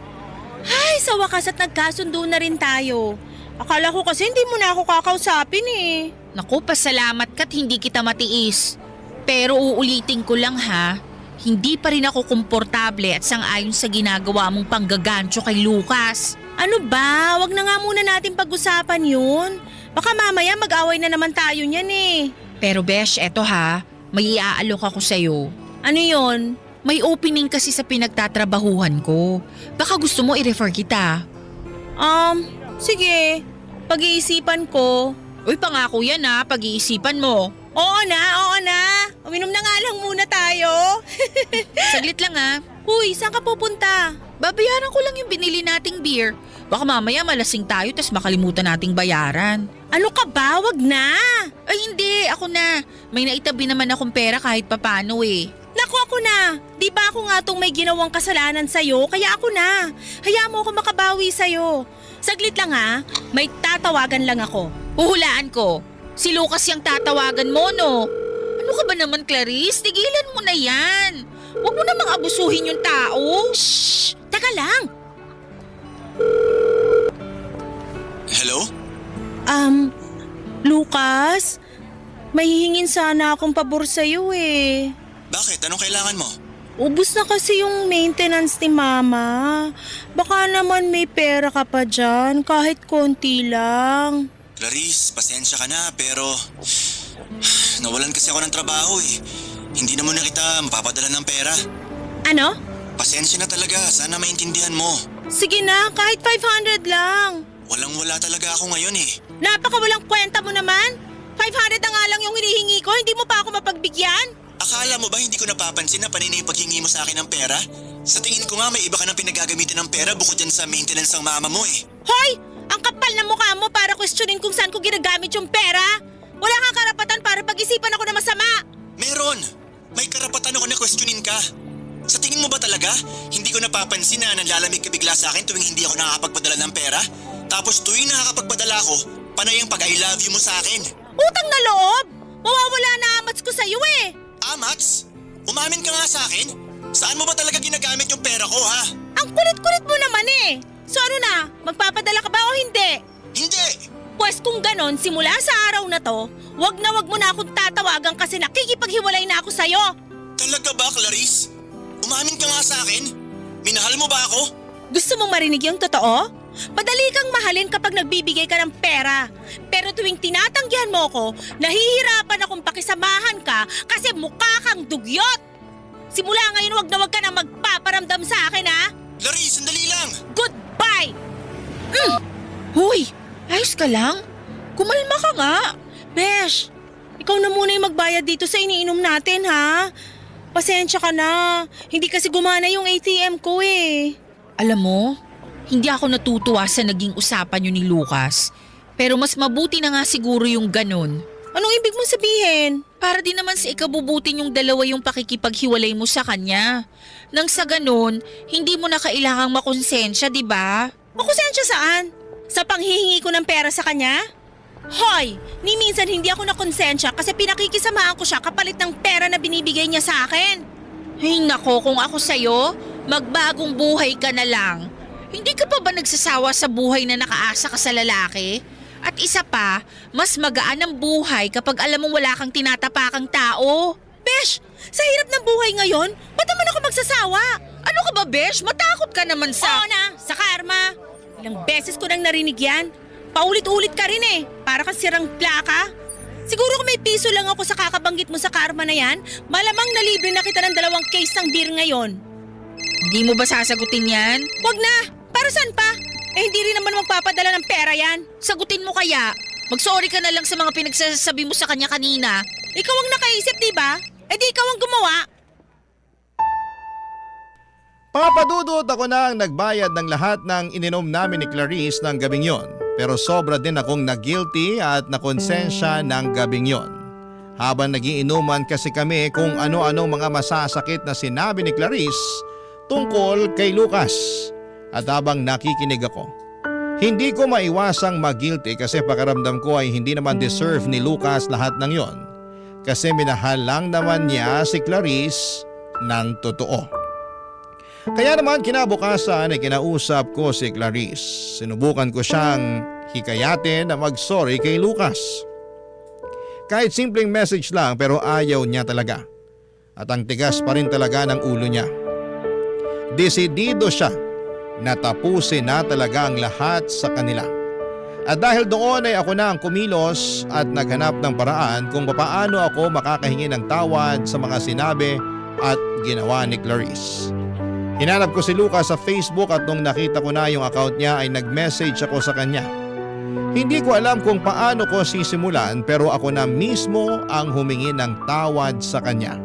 Speaker 9: Ay, sa wakas at nagkasundo na rin tayo. Akala ko kasi hindi mo na ako kakausapin eh.
Speaker 10: Naku, pasalamat ka't hindi kita matiis. Pero uulitin ko lang ha, hindi pa rin ako komportable at sang-ayon sa ginagawa mong panggagancho kay Lucas.
Speaker 9: Ano ba? Wag na nga muna natin pag-usapan yun. Baka mamaya mag-away na naman tayo niyan eh.
Speaker 10: Pero Besh, eto ha, may iaalok ako sa'yo.
Speaker 9: Ano yun?
Speaker 10: May opening kasi sa pinagtatrabahuhan ko. Baka gusto mo i-refer kita.
Speaker 9: Sige. Pag-iisipan ko.
Speaker 10: Uy, pangako yan ha, pag-iisipan mo.
Speaker 9: Oo na. Uminom na nga lang muna tayo.
Speaker 10: Saglit lang ha.
Speaker 9: Uy, saan ka pupunta?
Speaker 10: Babayaran ko lang yung binili nating beer. Baka mamaya malasing tayo tas makalimutan nating bayaran.
Speaker 9: Ano ka ba? Wag na.
Speaker 10: Ay hindi, ako na. May naitabi naman akong pera kahit papano eh.
Speaker 9: Naku, ako na. Di ba ako nga tong may ginawang kasalanan sa'yo? Kaya ako na. Hayaan mo ako makabawi sa'yo. Saglit lang ha. May tatawagan lang ako.
Speaker 10: Huhulaan ko. Si Lucas yung tatawagan mo, no? Ano ka ba naman, Clarice? Tigilan mo na yan. Huwag mo namang abusuhin yung tao.
Speaker 9: Shh! Teka lang.
Speaker 6: Hello?
Speaker 9: Lucas? May hihingin sana akong pabor sa'yo eh.
Speaker 6: Bakit? Anong kailangan mo?
Speaker 9: Ubus na kasi yung maintenance ni Mama. Baka naman may pera ka pa dyan, kahit konti lang.
Speaker 6: Clarice, pasensya ka na pero nawalan kasi ako ng trabaho eh. Hindi na muna kita mapapadala ng pera.
Speaker 9: Ano?
Speaker 6: Pasensya na talaga, sana maintindihan mo.
Speaker 9: Sige na, kahit 500 lang.
Speaker 6: Walang-wala talaga ako ngayon eh.
Speaker 9: Napakawalang kwenta mo naman. 500 na nga lang yung hinihingi ko, hindi mo pa ako mapagbigyan?
Speaker 6: Akala mo ba hindi ko napapansin na panini yung paghingi mo sa akin ng pera? Sa tingin ko nga may iba ka nang pinagagamitan ng pera bukod dyan sa maintenance ng mama mo eh.
Speaker 9: Hoy! Ang kapal na mukha mo para questionin kung saan ko ginagamit yung pera. Wala kang karapatan para pag-isipan ako na masama.
Speaker 6: Meron! May karapatan ako na questionin ka. Sa tingin mo ba talaga, hindi ko napapansin na nanlalamig ka bigla sa akin tuwing hindi ako nakakapagpadala ng pera? Tapos tuwing nakakapagpadala ako, panay ang pag-I love you mo sa akin.
Speaker 9: Utang na loob! Mawawala na amats ko sa'yo eh.
Speaker 6: Amats? Umamin ka nga sa akin? Saan mo ba talaga ginagamit yung pera ko ha?
Speaker 9: Ang kulit-kulit mo naman eh. So ano na, magpapadala ka ba o hindi?
Speaker 6: Hindi!
Speaker 9: Pwes kung ganon, simula sa araw na to, wag mo na akong tatawagan kasi nakikipaghiwalay na ako sa'yo.
Speaker 6: Talaga ba, Clarice? Umamin ka nga sa akin? Minahal mo ba ako?
Speaker 9: Gusto mong marinig yung totoo? Madali kang mahalin kapag nagbibigay ka ng pera. Pero tuwing tinatanggihan mo ko, nahihirapan akong pakisamahan ka kasi mukha kang dugyot. Simula ngayon wag na magpaparamdam sa akin ha.
Speaker 6: Clarice, sandali lang!
Speaker 9: Goodbye!
Speaker 10: Hoy, ayos ka lang? Kumalma ka nga.
Speaker 9: Besh, ikaw na muna yung magbayad dito sa iniinom natin ha. Pasensya ka na. Hindi kasi gumana yung ATM ko eh.
Speaker 10: Alam mo, hindi ako natutuwa sa naging usapan yun ni Lucas. Pero mas mabuti na nga siguro yung ganun.
Speaker 9: Anong ibig mong sabihin?
Speaker 10: Para din naman sa ikabubutin yung dalawa yung pakikipaghiwalay mo sa kanya. Nang sa ganun, hindi mo na kailangang makonsensya, di ba?
Speaker 9: Makonsensya saan? Sa panghihingi ko ng pera sa kanya? Hoy, ni minsan hindi ako nakonsensya kasi pinakikisamahan ko siya kapalit ng pera na binibigay niya sa akin.
Speaker 10: Ay nako, kung ako sa'yo, magbagong buhay ka na lang. Hindi ka pa ba nagsasawa sa buhay na nakaasa ka sa lalaki? At isa pa, mas magaan ang buhay kapag alam mong wala kang tinatapakang tao.
Speaker 9: Besh, sa hirap ng buhay ngayon, ba't naman ako magsasawa?
Speaker 10: Ano ka ba, Besh? Matakot ka naman sa...
Speaker 9: Oo na, sa karma. Ilang beses ko nang narinig yan. Paulit-ulit ka rin eh, para kang sirang plaka. Siguro kung may piso lang ako sa kakabanggit mo sa karma na yan, malamang nalibre na kita ng 2 case ng beer ngayon.
Speaker 10: Hindi mo ba sasagutin yan?
Speaker 9: Wag na, para saan pa? Eh hindi rin naman magpapadala ng pera yan.
Speaker 10: Sagutin mo kaya. Mag-sorry ka na lang sa mga pinagsasabi mo sa kanya kanina.
Speaker 9: Ikaw ang nakaisip, diba? Eh di ikaw ang gumawa.
Speaker 3: Papadudot ako na ang nagbayad ng lahat ng ininom namin ni Clarice ng gabing yon. Pero sobra din akong na-guilty at nakonsensya ng gabing yon. Habang nagiinuman kasi kami kung ano-anong mga masasakit na sinabi ni Clarice tungkol kay Lucas. At habang nakikinig ako, hindi ko maiwasang mag-guilty kasi pakiramdam ko ay hindi naman deserve ni Lucas lahat ng yon. Kasi minahal lang naman niya si Clarice ng totoo. Kaya naman kinabukasan ay kinausap ko si Clarice. Sinubukan ko siyang hikayatin na mag-sorry kay Lucas. Kahit simpleng message lang pero ayaw niya talaga. At ang tigas pa rin talaga ng ulo niya. Desidido siya na tapusin na talaga ang lahat sa kanila. At dahil doon ay ako na ang kumilos at naghanap ng paraan kung paano ako makakahingi ng tawad sa mga sinabi at ginawa ni Clarice. Hinanap ko si Lucas sa Facebook at nung nakita ko na yung account niya ay nag-message ako sa kanya. Hindi ko alam kung paano ko sisimulan pero ako na mismo ang humingi ng tawad sa kanya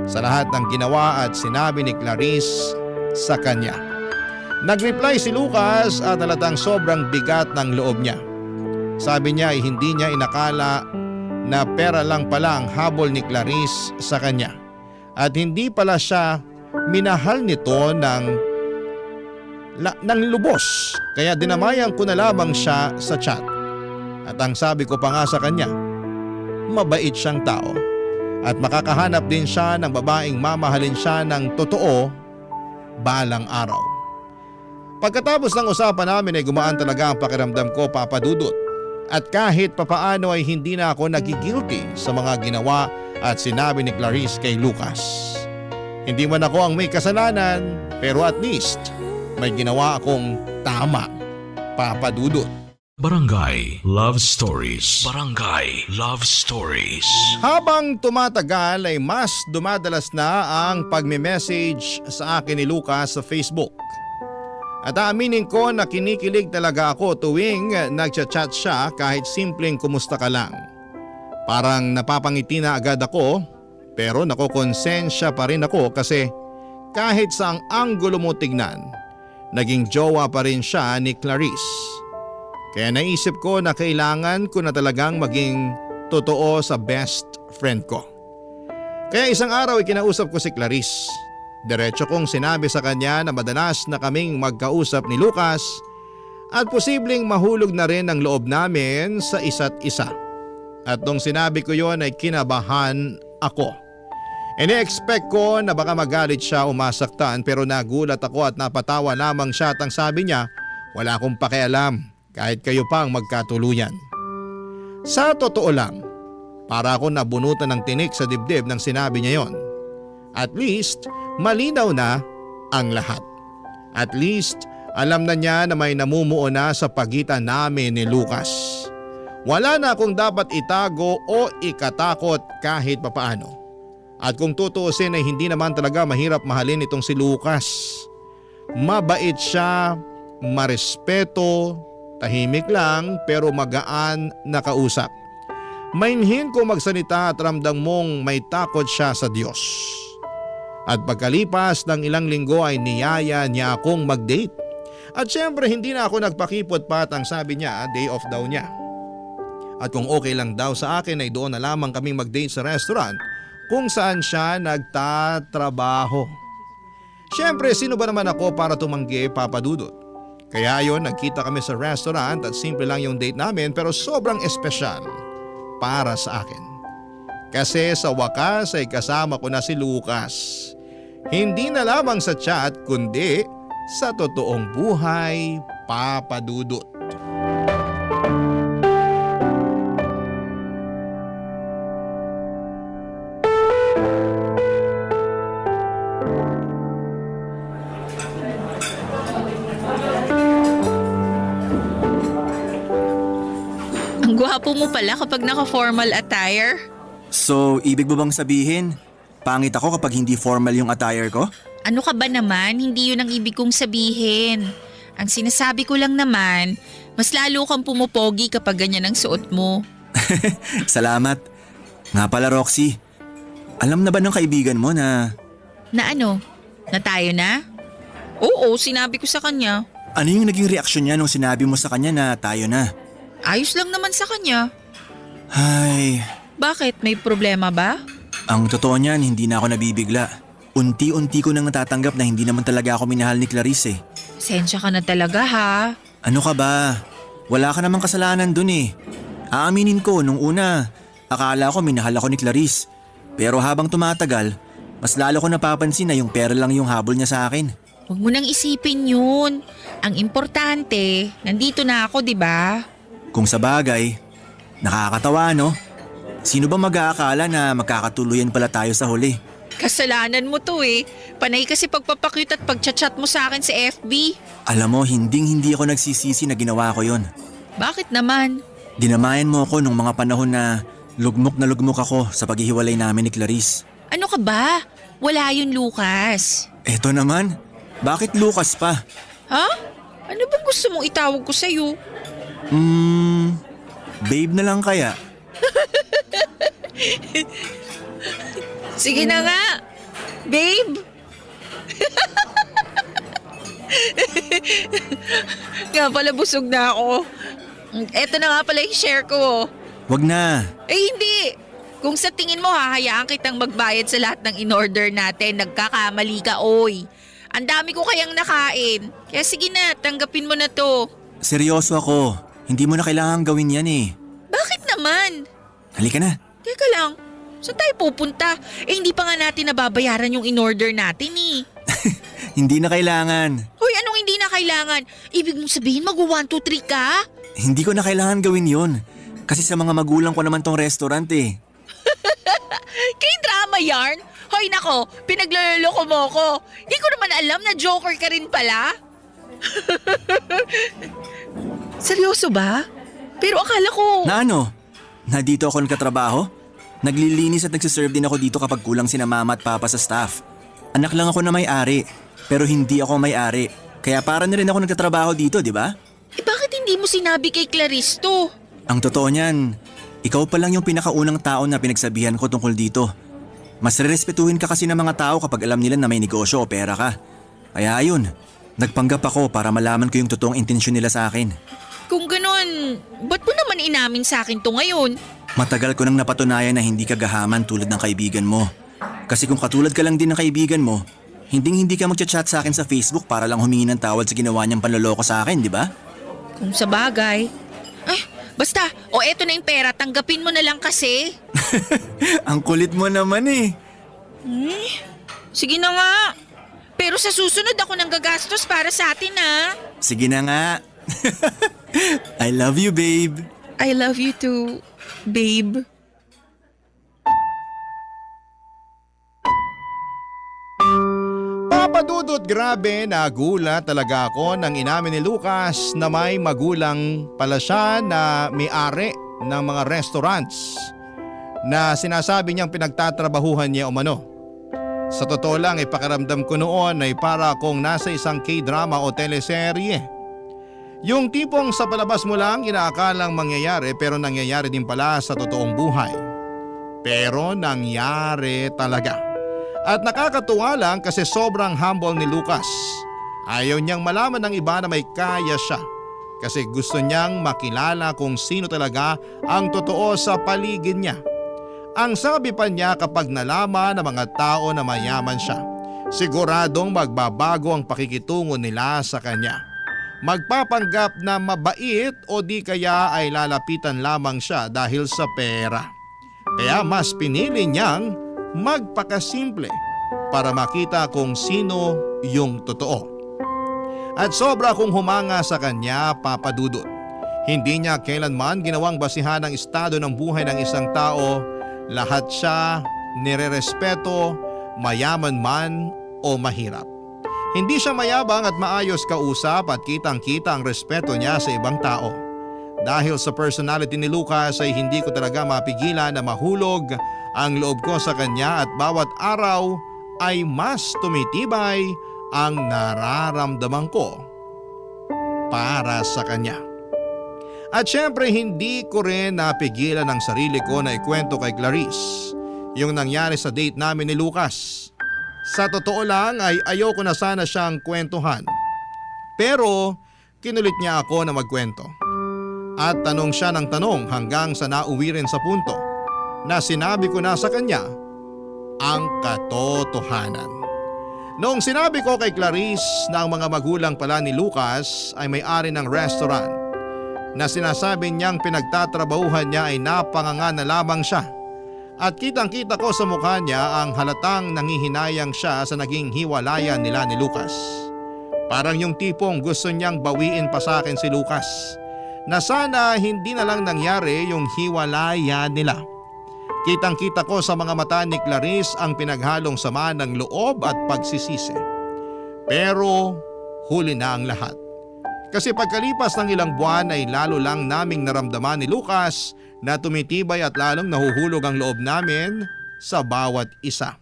Speaker 3: sa lahat ng ginawa at sinabi ni Clarice sa kanya. Nag-reply si Lucas at halatang sobrang bigat ng loob niya. Sabi niya ay hindi niya inakala na pera lang pala ang habol ni Clarice sa kanya. At hindi pala siya minahal nito ng lubos. Kaya dinamayan ko na lamang siya sa chat. At ang sabi ko pa nga sa kanya, mabait siyang tao. At makakahanap din siya ng babaeng mamahalin siya ng totoo balang araw. Pagkatapos ng usapan namin ay gumaan talaga ang pakiramdam ko, Papa Dudut. At kahit papaano ay hindi na ako nagigilty sa mga ginawa at sinabi ni Clarice kay Lucas. Hindi man ako ang may kasalanan pero at least may ginawa akong tama, Papa Dudut.
Speaker 1: Barangay Love Stories. Barangay Love Stories.
Speaker 3: Habang tumatagal ay mas dumadalas na ang pagme-message sa akin ni Lucas sa Facebook. At aaminin ko na kinikilig talaga ako tuwing nagchat-chat siya kahit simpleng kumusta ka lang. Parang napapangiti na agad ako pero nakokonsensya pa rin ako kasi kahit sa ang anggulo mo tignan, naging jowa pa rin siya ni Clarice. Kaya naisip ko na kailangan ko na talagang maging totoo sa best friend ko. Kaya isang araw ay kinausap ko si Clarice. Diretso kong sinabi sa kanya na madalas na kaming magkausap ni Lucas at posibleng mahulog na rin ang loob namin sa isa't isa. At nung sinabi ko yon ay kinabahan ako. Ine-expect ko na baka magalit siya o masaktan pero nagulat ako at napatawa lamang siya at ang sabi niya, wala akong pakialam kahit kayo pa ang magkatuluyan. Sa totoo lang, para ako nabunutan ng tinik sa dibdib nang sinabi niya yon. At least, malinaw na ang lahat. At least, alam na niya na may namumuo na sa pagitan namin ni Lucas. Wala na akong dapat itago o ikatakot kahit papaano. At kung tutuusin ay hindi naman talaga mahirap mahalin itong si Lucas. Mabait siya, marespeto, Tahimik lang pero magaan na kausap. Mainhin ko magsalita at ramdam mong may takot siya sa Diyos. At pagkalipas ng ilang linggo ay niyaya niya akong mag-date. At syempre hindi na ako nagpakipot pa at ang sabi niya day off daw niya. At kung okay lang daw sa akin ay doon na lamang kaming mag-date sa restaurant kung saan siya nagtatrabaho. Syempre sino ba naman ako para tumanggi, Papa Dudut? Kaya yon, nagkita kami sa restaurant at simple lang yung date namin pero sobrang espesyal para sa akin. Kasi sa wakas ay kasama ko na si Lucas. Hindi na lamang sa chat kundi sa totoong buhay, Papa Dudut.
Speaker 10: Ang gwapo mo pala kapag naka-formal attire.
Speaker 6: So, ibig mo bang sabihin, pangit ako kapag hindi formal yung attire ko?
Speaker 10: Ano ka ba naman? Hindi yun ang ibig kong sabihin. Ang sinasabi ko lang naman, mas lalo kang pumupogi kapag ganyan ang suot mo.
Speaker 6: Salamat. Nga pala Roxy, alam na ba ng kaibigan mo na…
Speaker 10: Na ano? Na tayo na? Oo, sinabi ko sa kanya.
Speaker 6: Ano yung naging reaksyon niya nung sinabi mo sa kanya na tayo na?
Speaker 10: Ayos lang naman sa kanya.
Speaker 6: Ay,
Speaker 10: Bakit? May problema ba?
Speaker 6: ang totoo niyan hindi na ako nabibigla. Unti-unti ko nang natatanggap na hindi naman talaga ako minahal ni Clarice eh.
Speaker 10: Pasensya ka na talaga ha.
Speaker 6: Ano ka ba? Wala ka namang kasalanan dun eh. Aaminin ko, nung una, akala ko minahal ako ni Clarice. Pero habang tumatagal, mas lalo ko napapansin na yung pera lang yung habol niya sa akin.
Speaker 10: Huwag mo nang isipin yun. Ang importante, nandito na ako, di ba?
Speaker 6: Kung sa bagay, nakakatawa no? Sino ba mag-aakala na magkakatuluyan pala tayo sa huli?
Speaker 10: Kasalanan mo to eh. Panay kasi pagpapakute at pagchat-chat mo sa akin sa FB.
Speaker 6: Alam mo, hindi ako nagsisisi na ginawa ko yon.
Speaker 10: Bakit naman?
Speaker 6: Dinamayan mo ako nung mga panahon na lugmok ako sa paghihiwalay namin ni Clarice.
Speaker 10: Ano ka ba? Wala yun, Lucas.
Speaker 6: Eto naman, bakit Lucas pa?
Speaker 10: Ha? Ano bang gusto mong itawag ko sa'yo?
Speaker 6: Babe na lang kaya?
Speaker 10: Sige na nga. Babe. Nga pala busog na ako. Eto na nga pala yung share ko.
Speaker 6: Wag na.
Speaker 10: Eh hindi. Kung sa tingin mo hahayaan kitang magbayad sa lahat ng in-order natin, nagkakamali ka oy. Ang dami ko kayang nakain. Kaya sige na, tanggapin mo na to.
Speaker 6: Seryoso ako. Hindi mo na kailangan gawin yan eh.
Speaker 10: Bakit naman?
Speaker 6: Halika na.
Speaker 10: Teka lang, saan tayo pupunta? Eh hindi pa nga natin nababayaran yung in-order natin eh.
Speaker 6: Hindi na kailangan.
Speaker 10: Hoy, anong hindi na kailangan? Ibig mong sabihin mag-1, 2, 3 ka?
Speaker 6: Hindi ko na kailangan gawin yon. Kasi sa mga magulang ko naman tong restaurant eh.
Speaker 10: Kay drama yarn? Hoy nako, pinagloloko mo ko. Di ko naman alam na joker ka rin pala. Seryoso ba? Pero akala ko…
Speaker 6: Na ano? Na dito ako nagkatrabaho? Naglilinis at nagsiserve din ako dito kapag kulang sina mama at papa sa staff. Anak lang ako na may-ari, pero hindi ako may-ari. Kaya para na rin ako nagkatrabaho dito, di ba?
Speaker 10: Eh bakit hindi mo sinabi kay Clarice to?
Speaker 6: Ang totoo niyan, ikaw pa lang yung pinakaunang tao na pinagsabihan ko tungkol dito. Mas rerespetuhin ka kasi ng mga tao kapag alam nila na may negosyo o pera ka. Kaya ayun, nagpanggap ako para malaman ko yung totoong intensyon nila sa akin.
Speaker 10: Kung ganun, ba't mo naman inamin sa akin to ngayon?
Speaker 6: Matagal ko nang napatunayan na hindi ka gahaman tulad ng kaibigan mo. Kasi kung katulad ka lang din ng kaibigan mo, hindi ka magchat-chat sa akin sa Facebook para lang humingi ng tawad sa ginawa niyang panloloko sa akin, di ba?
Speaker 10: Kung sa bagay. Ay, basta, eto na yung pera, tanggapin mo na lang kasi.
Speaker 6: Ang kulit mo naman eh.
Speaker 10: Sige na nga. Pero sa susunod ako nang gagastos para sa atin ha.
Speaker 6: Sige na nga. I love you, babe.
Speaker 10: I love you too, babe.
Speaker 3: Papa Dudut, grabe, nagulat talaga ako nang inamin ni Lucas na may magulang pala siya na may-ari ng mga restaurants na sinasabi niyang pinagtatrabahuhan niya umano. Sa totoo lang, pakiramdam ko noon ay para akong nasa isang K-drama o teleserye. Yung tipong sa palabas mo lang inaakalang mangyayari pero nangyayari din pala sa totoong buhay. Pero nangyari talaga. At nakakatuwa lang kasi sobrang humble ni Lucas. Ayaw niyang malaman ng iba na may kaya siya. Kasi gusto niyang makilala kung sino talaga ang totoo sa paligid niya. Ang sabi pa niya kapag nalaman ng mga tao na mayaman siya, siguradong magbabago ang pakikitungo nila sa kanya. Magpapanggap na mabait o di kaya ay lalapitan lamang siya dahil sa pera. Kaya mas pinili niyang magpakasimple para makita kung sino yung totoo. At sobra kong humanga sa kanya, Papa Dudut. Hindi niya kailanman ginawang basihan ng estado ng buhay ng isang tao. Lahat siya nirerespeto, mayaman man o mahirap. Hindi siya mayabang at maayos kausap at kitang-kita ang respeto niya sa ibang tao. Dahil sa personality ni Lucas ay hindi ko talaga mapigilan na mahulog ang loob ko sa kanya at bawat araw ay mas tumitibay ang nararamdaman ko para sa kanya. At syempre hindi ko rin napigilan ang sarili ko na ikwento kay Clarice yung nangyari sa date namin ni Lucas. Sa totoo lang ay ayoko na sana siyang kwentuhan. Pero kinulit niya ako na magkwento. At tanong siya ng tanong hanggang sa nauwi rin sa punto na sinabi ko na sa kanya ang katotohanan. Noong sinabi ko kay Clarice na ang mga magulang pala ni Lucas ay may-ari ng restaurant na sinasabi niyang pinagtatrabahuhan niya ay napanganga na lamang siya. At kitang-kita ko sa mukha niya ang halatang nangihinayang siya sa naging hiwalayan nila ni Lucas. Parang yung tipong gusto niyang bawiin pa sa akin si Lucas na sana hindi na lang nangyari yung hiwalayan nila. Kitang-kita ko sa mga mata ni Clarice ang pinaghalong sama ng loob at pagsisisi. Pero huli na ang lahat. Kasi pagkalipas ng ilang buwan ay lalo lang naming naramdaman ni Lucas na tumitibay at lalong nahuhulog ang loob namin sa bawat isa.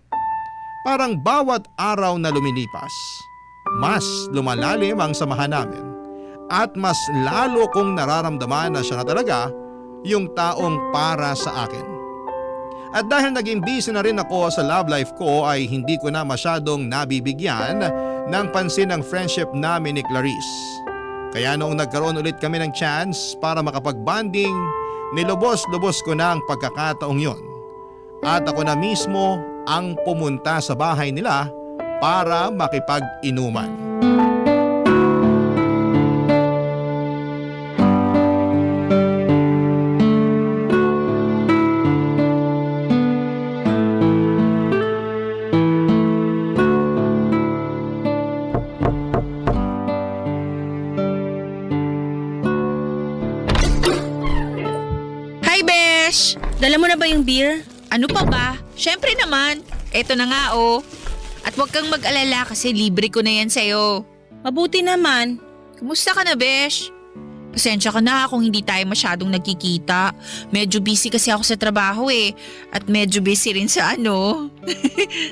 Speaker 3: Parang bawat araw na lumilipas, mas lumalalim ang samahan namin at mas lalo kong nararamdaman na siya na talaga yung taong para sa akin. At dahil naging busy na rin ako sa love life ko ay hindi ko na masyadong nabibigyan ng pansin ang friendship namin ni Clarice. Kaya noong nagkaroon ulit kami ng chance para makapag-bonding, nilubos-lubos ko na ang pagkakataong yon. At ako na mismo ang pumunta sa bahay nila para makipag-inuman.
Speaker 9: Dala mo na ba yung beer?
Speaker 10: Ano pa ba? Syempre naman. Eto na nga oh. At huwag kang mag-alala kasi libre ko na yan sa'yo.
Speaker 9: Mabuti naman.
Speaker 10: Kumusta ka na, Besh? Pasensya ka na kung hindi tayo masyadong nagkikita. Medyo busy kasi ako sa trabaho eh. At medyo busy rin sa ano.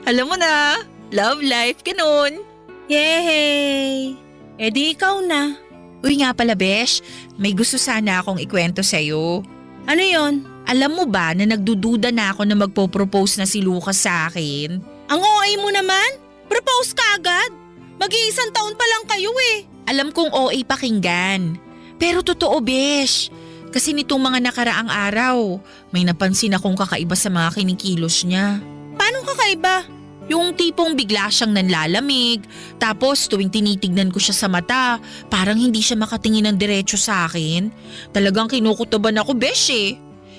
Speaker 10: Alam mo na, love life, ganun.
Speaker 9: Yehey! Eh di ikaw na.
Speaker 10: Uy nga pala, Besh. May gusto sana akong ikwento sa'yo.
Speaker 9: Ano yon?
Speaker 10: Alam mo ba na nagdududa na ako na magpo-propose na si Lucas sa akin?
Speaker 9: Ang OA mo naman? Propose ka agad? Mag-iisang taon pa lang kayo eh.
Speaker 10: Alam kong OA pakinggan. Pero totoo, Besh. Kasi nitong mga nakaraang araw, may napansin akong kakaiba sa mga kinikilos niya.
Speaker 9: Paano kakaiba?
Speaker 10: Yung tipong bigla siyang nanlalamig, tapos tuwing tinitignan ko siya sa mata, parang hindi siya makatingin ng diretso sa akin. Talagang kinukutuban ako, Besh eh.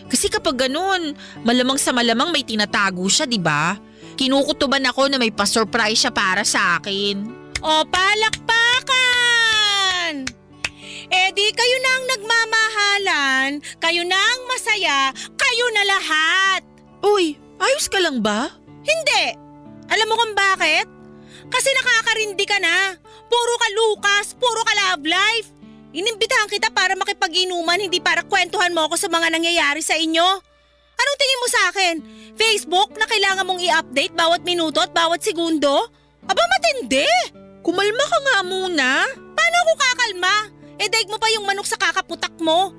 Speaker 10: Kasi kapag ganun, malamang sa malamang may tinatago siya, di ba? Kinukutuban ako na may pa-surprise siya para sa akin.
Speaker 9: O palakpakan! Eh di kayo na ang nagmamahalan, kayo na ang masaya, kayo na lahat!
Speaker 10: Uy, ayos ka lang ba?
Speaker 9: Hindi! Alam mo kung bakit? Kasi nakakarindi ka na. Puro ka Lucas, puro ka love life. Inimbitahan kita para makipag-inuman, hindi para kwentuhan mo ako sa mga nangyayari sa inyo. Anong tingin mo sa akin? Facebook na kailangan mong i-update bawat minuto at bawat segundo? Aba matindi!
Speaker 10: Kumalma ka nga muna.
Speaker 9: Paano ako kakalma? daig mo pa yung manok sa kakaputak mo.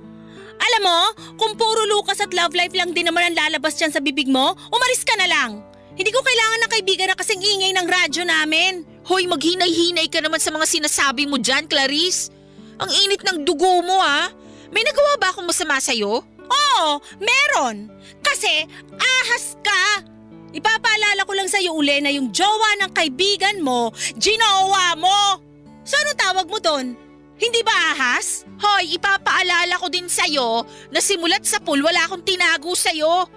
Speaker 9: Alam mo, kung puro Lucas at love life lang din naman ang lalabas dyan sa bibig mo, umalis ka na lang. Hindi ko kailangan ng kaibigan na kasing ingay ng radyo namin.
Speaker 10: Hoy, maghinay-hinay ka naman sa mga sinasabi mo dyan, Clarice. Ang init ng dugo mo May nagawa ba akong masama sa'yo?
Speaker 9: Oo, meron. Kasi ahas ka. Ipapaalala ko lang sa'yo uli na yung jowa ng kaibigan mo, ginawa mo. So ano tawag mo doon? Hindi ba ahas?
Speaker 10: Hoy, ipapaalala ko din sa'yo na simulat sa pool wala akong tinago sa'yo.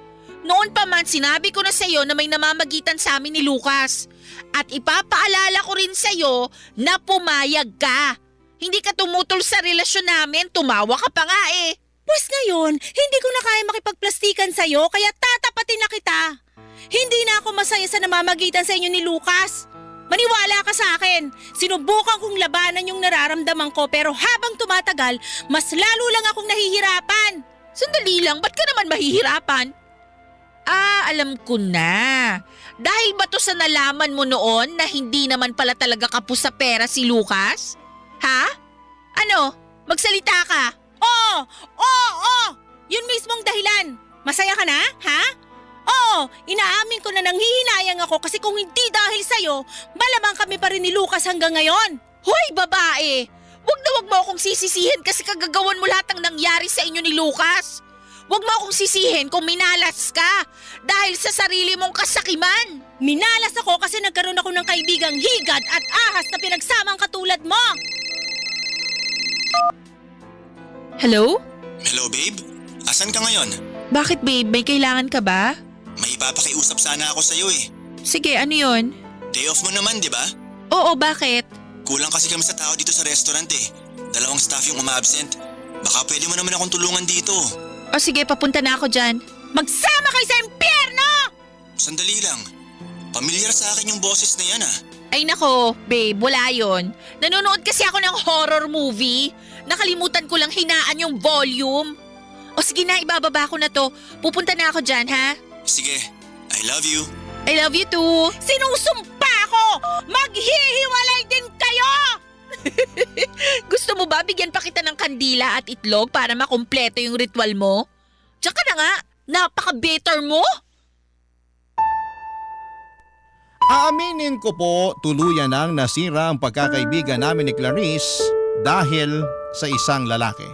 Speaker 10: Noon pa man sinabi ko na sa'yo na may namamagitan sa amin ni Lucas. At ipapaalala ko rin sa'yo na pumayag ka. Hindi ka tumutol sa relasyon namin, tumawa ka pa nga
Speaker 9: Pues ngayon, hindi ko na kaya makipagplastikan sa'yo kaya tatapatin na kita. Hindi na ako masaya sa namamagitan sa inyo ni Lucas. Maniwala ka sa akin. Sinubukan kong labanan yung nararamdaman ko pero habang tumatagal, mas lalo lang akong nahihirapan.
Speaker 10: Sandali lang, ba't ka naman mahihirapan? Alam ko na. Dahil ba to sa nalaman mo noon na hindi naman pala talaga kapos sa pera si Lucas? Ha? Ano? Magsalita ka.
Speaker 9: Oo! Yun mismong dahilan. Masaya ka na, ha? Oo, inaamin ko na nanghihinayang ako kasi kung hindi dahil sa'yo, malamang kami pa rin ni Lucas hanggang ngayon.
Speaker 10: Hoy, babae! Wag na wag mo akong sisisihin kasi kagagawan mo lahat ng nangyari sa inyo ni Lucas. Wag mo akong sisihin kung minalas ka dahil sa sarili mong kasakiman.
Speaker 9: Minalas ako kasi nagkaroon ako ng kaibigang higad at ahas na pinagsamang katulad mo.
Speaker 10: Hello?
Speaker 6: Hello babe, asan ka ngayon?
Speaker 10: Bakit babe? May kailangan ka ba?
Speaker 6: May ipapakiusap sana ako sa'yo
Speaker 10: Sige, ano yun?
Speaker 6: Day off mo naman, di ba?
Speaker 10: Oo, bakit?
Speaker 6: Kulang kasi kami sa tao dito sa restaurant 2 staff yung uma-absent. Baka pwede mo naman akong tulungan dito.
Speaker 10: O sige, papunta na ako dyan.
Speaker 9: Magsama kayo sa impyerno!
Speaker 6: Sandali lang. Pamilyar sa akin yung boses na yan
Speaker 10: Ay nako, babe, wala yun. Nanonood kasi ako ng horror movie. Nakalimutan ko lang hinaan yung volume. O sige na, ibababa ko na to. Pupunta na ako dyan, ha?
Speaker 6: Sige, I love you.
Speaker 10: I love you too.
Speaker 9: Sinusumpa ko! Maghihiwalay din kayo!
Speaker 10: Gusto mo ba bigyan pa kita ng kandila at itlog para makumpleto yung ritual mo? Diyan ka na nga, napaka-better mo.
Speaker 3: Aaminin ko po, tuluyan nang nasira ang pagkakaibigan namin ni Clarice dahil sa isang lalaki.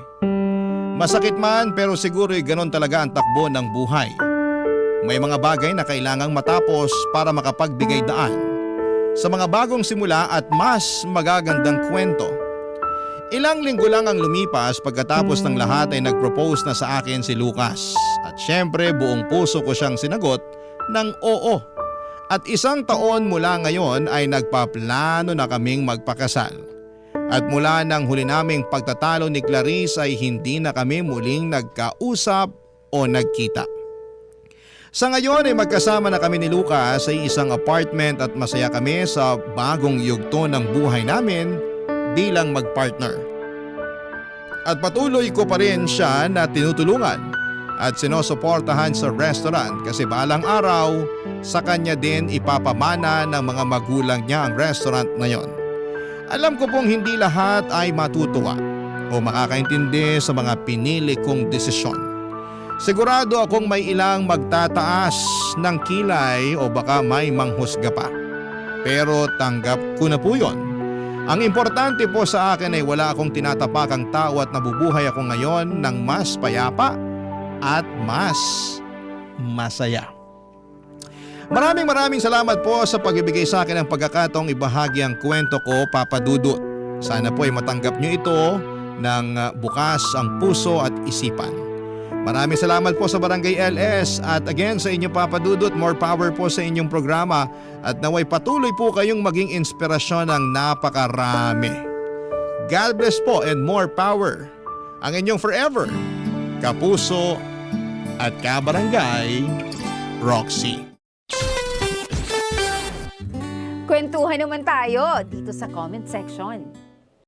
Speaker 3: Masakit man pero siguro'y ganon talaga ang takbo ng buhay. May mga bagay na kailangang matapos para makapagbigay daan sa mga bagong simula at mas magagandang kwento. Ilang linggo lang ang lumipas pagkatapos ng lahat ay nag-propose na sa akin si Lucas. At syempre buong puso ko siyang sinagot ng oo. At 1 taon mula ngayon ay nagpaplano na kaming magpakasal. At mula nang huli naming pagtatalo ni Clarice ay hindi na kami muling nagkausap o nagkita. Sa ngayon ay magkasama na kami ni Lucas sa isang apartment at masaya kami sa bagong yugto ng buhay namin bilang magpartner. At patuloy ko pa rin siya na tinutulungan at sinusuportahan sa restaurant kasi balang araw sa kanya din ipapamana ng mga magulang niya ang restaurant na yon. Alam ko pong hindi lahat ay matutuwa o makakaintindi sa mga pinili kong desisyon. Sigurado akong may ilang magtataas ng kilay o baka may manghusga pa. Pero tanggap ko na po yun. Ang importante po sa akin ay wala akong tinatapakang tao at nabubuhay ako ngayon ng mas payapa at mas masaya. Maraming salamat po sa pagbibigay sa akin ng pagkakataong ibahagi ang kwento ko, Papa Dudut. Sana po ay matanggap nyo ito ng bukas ang puso at isipan. Maraming salamat po sa Barangay LS at again sa inyo Papa Dudut, more power po sa inyong programa at naway patuloy po kayong maging inspirasyon ng napakarami. God bless po and more power. Ang inyong forever, kapuso at kabarangay, Roxy.
Speaker 8: Kwentuhan naman tayo dito sa comment section.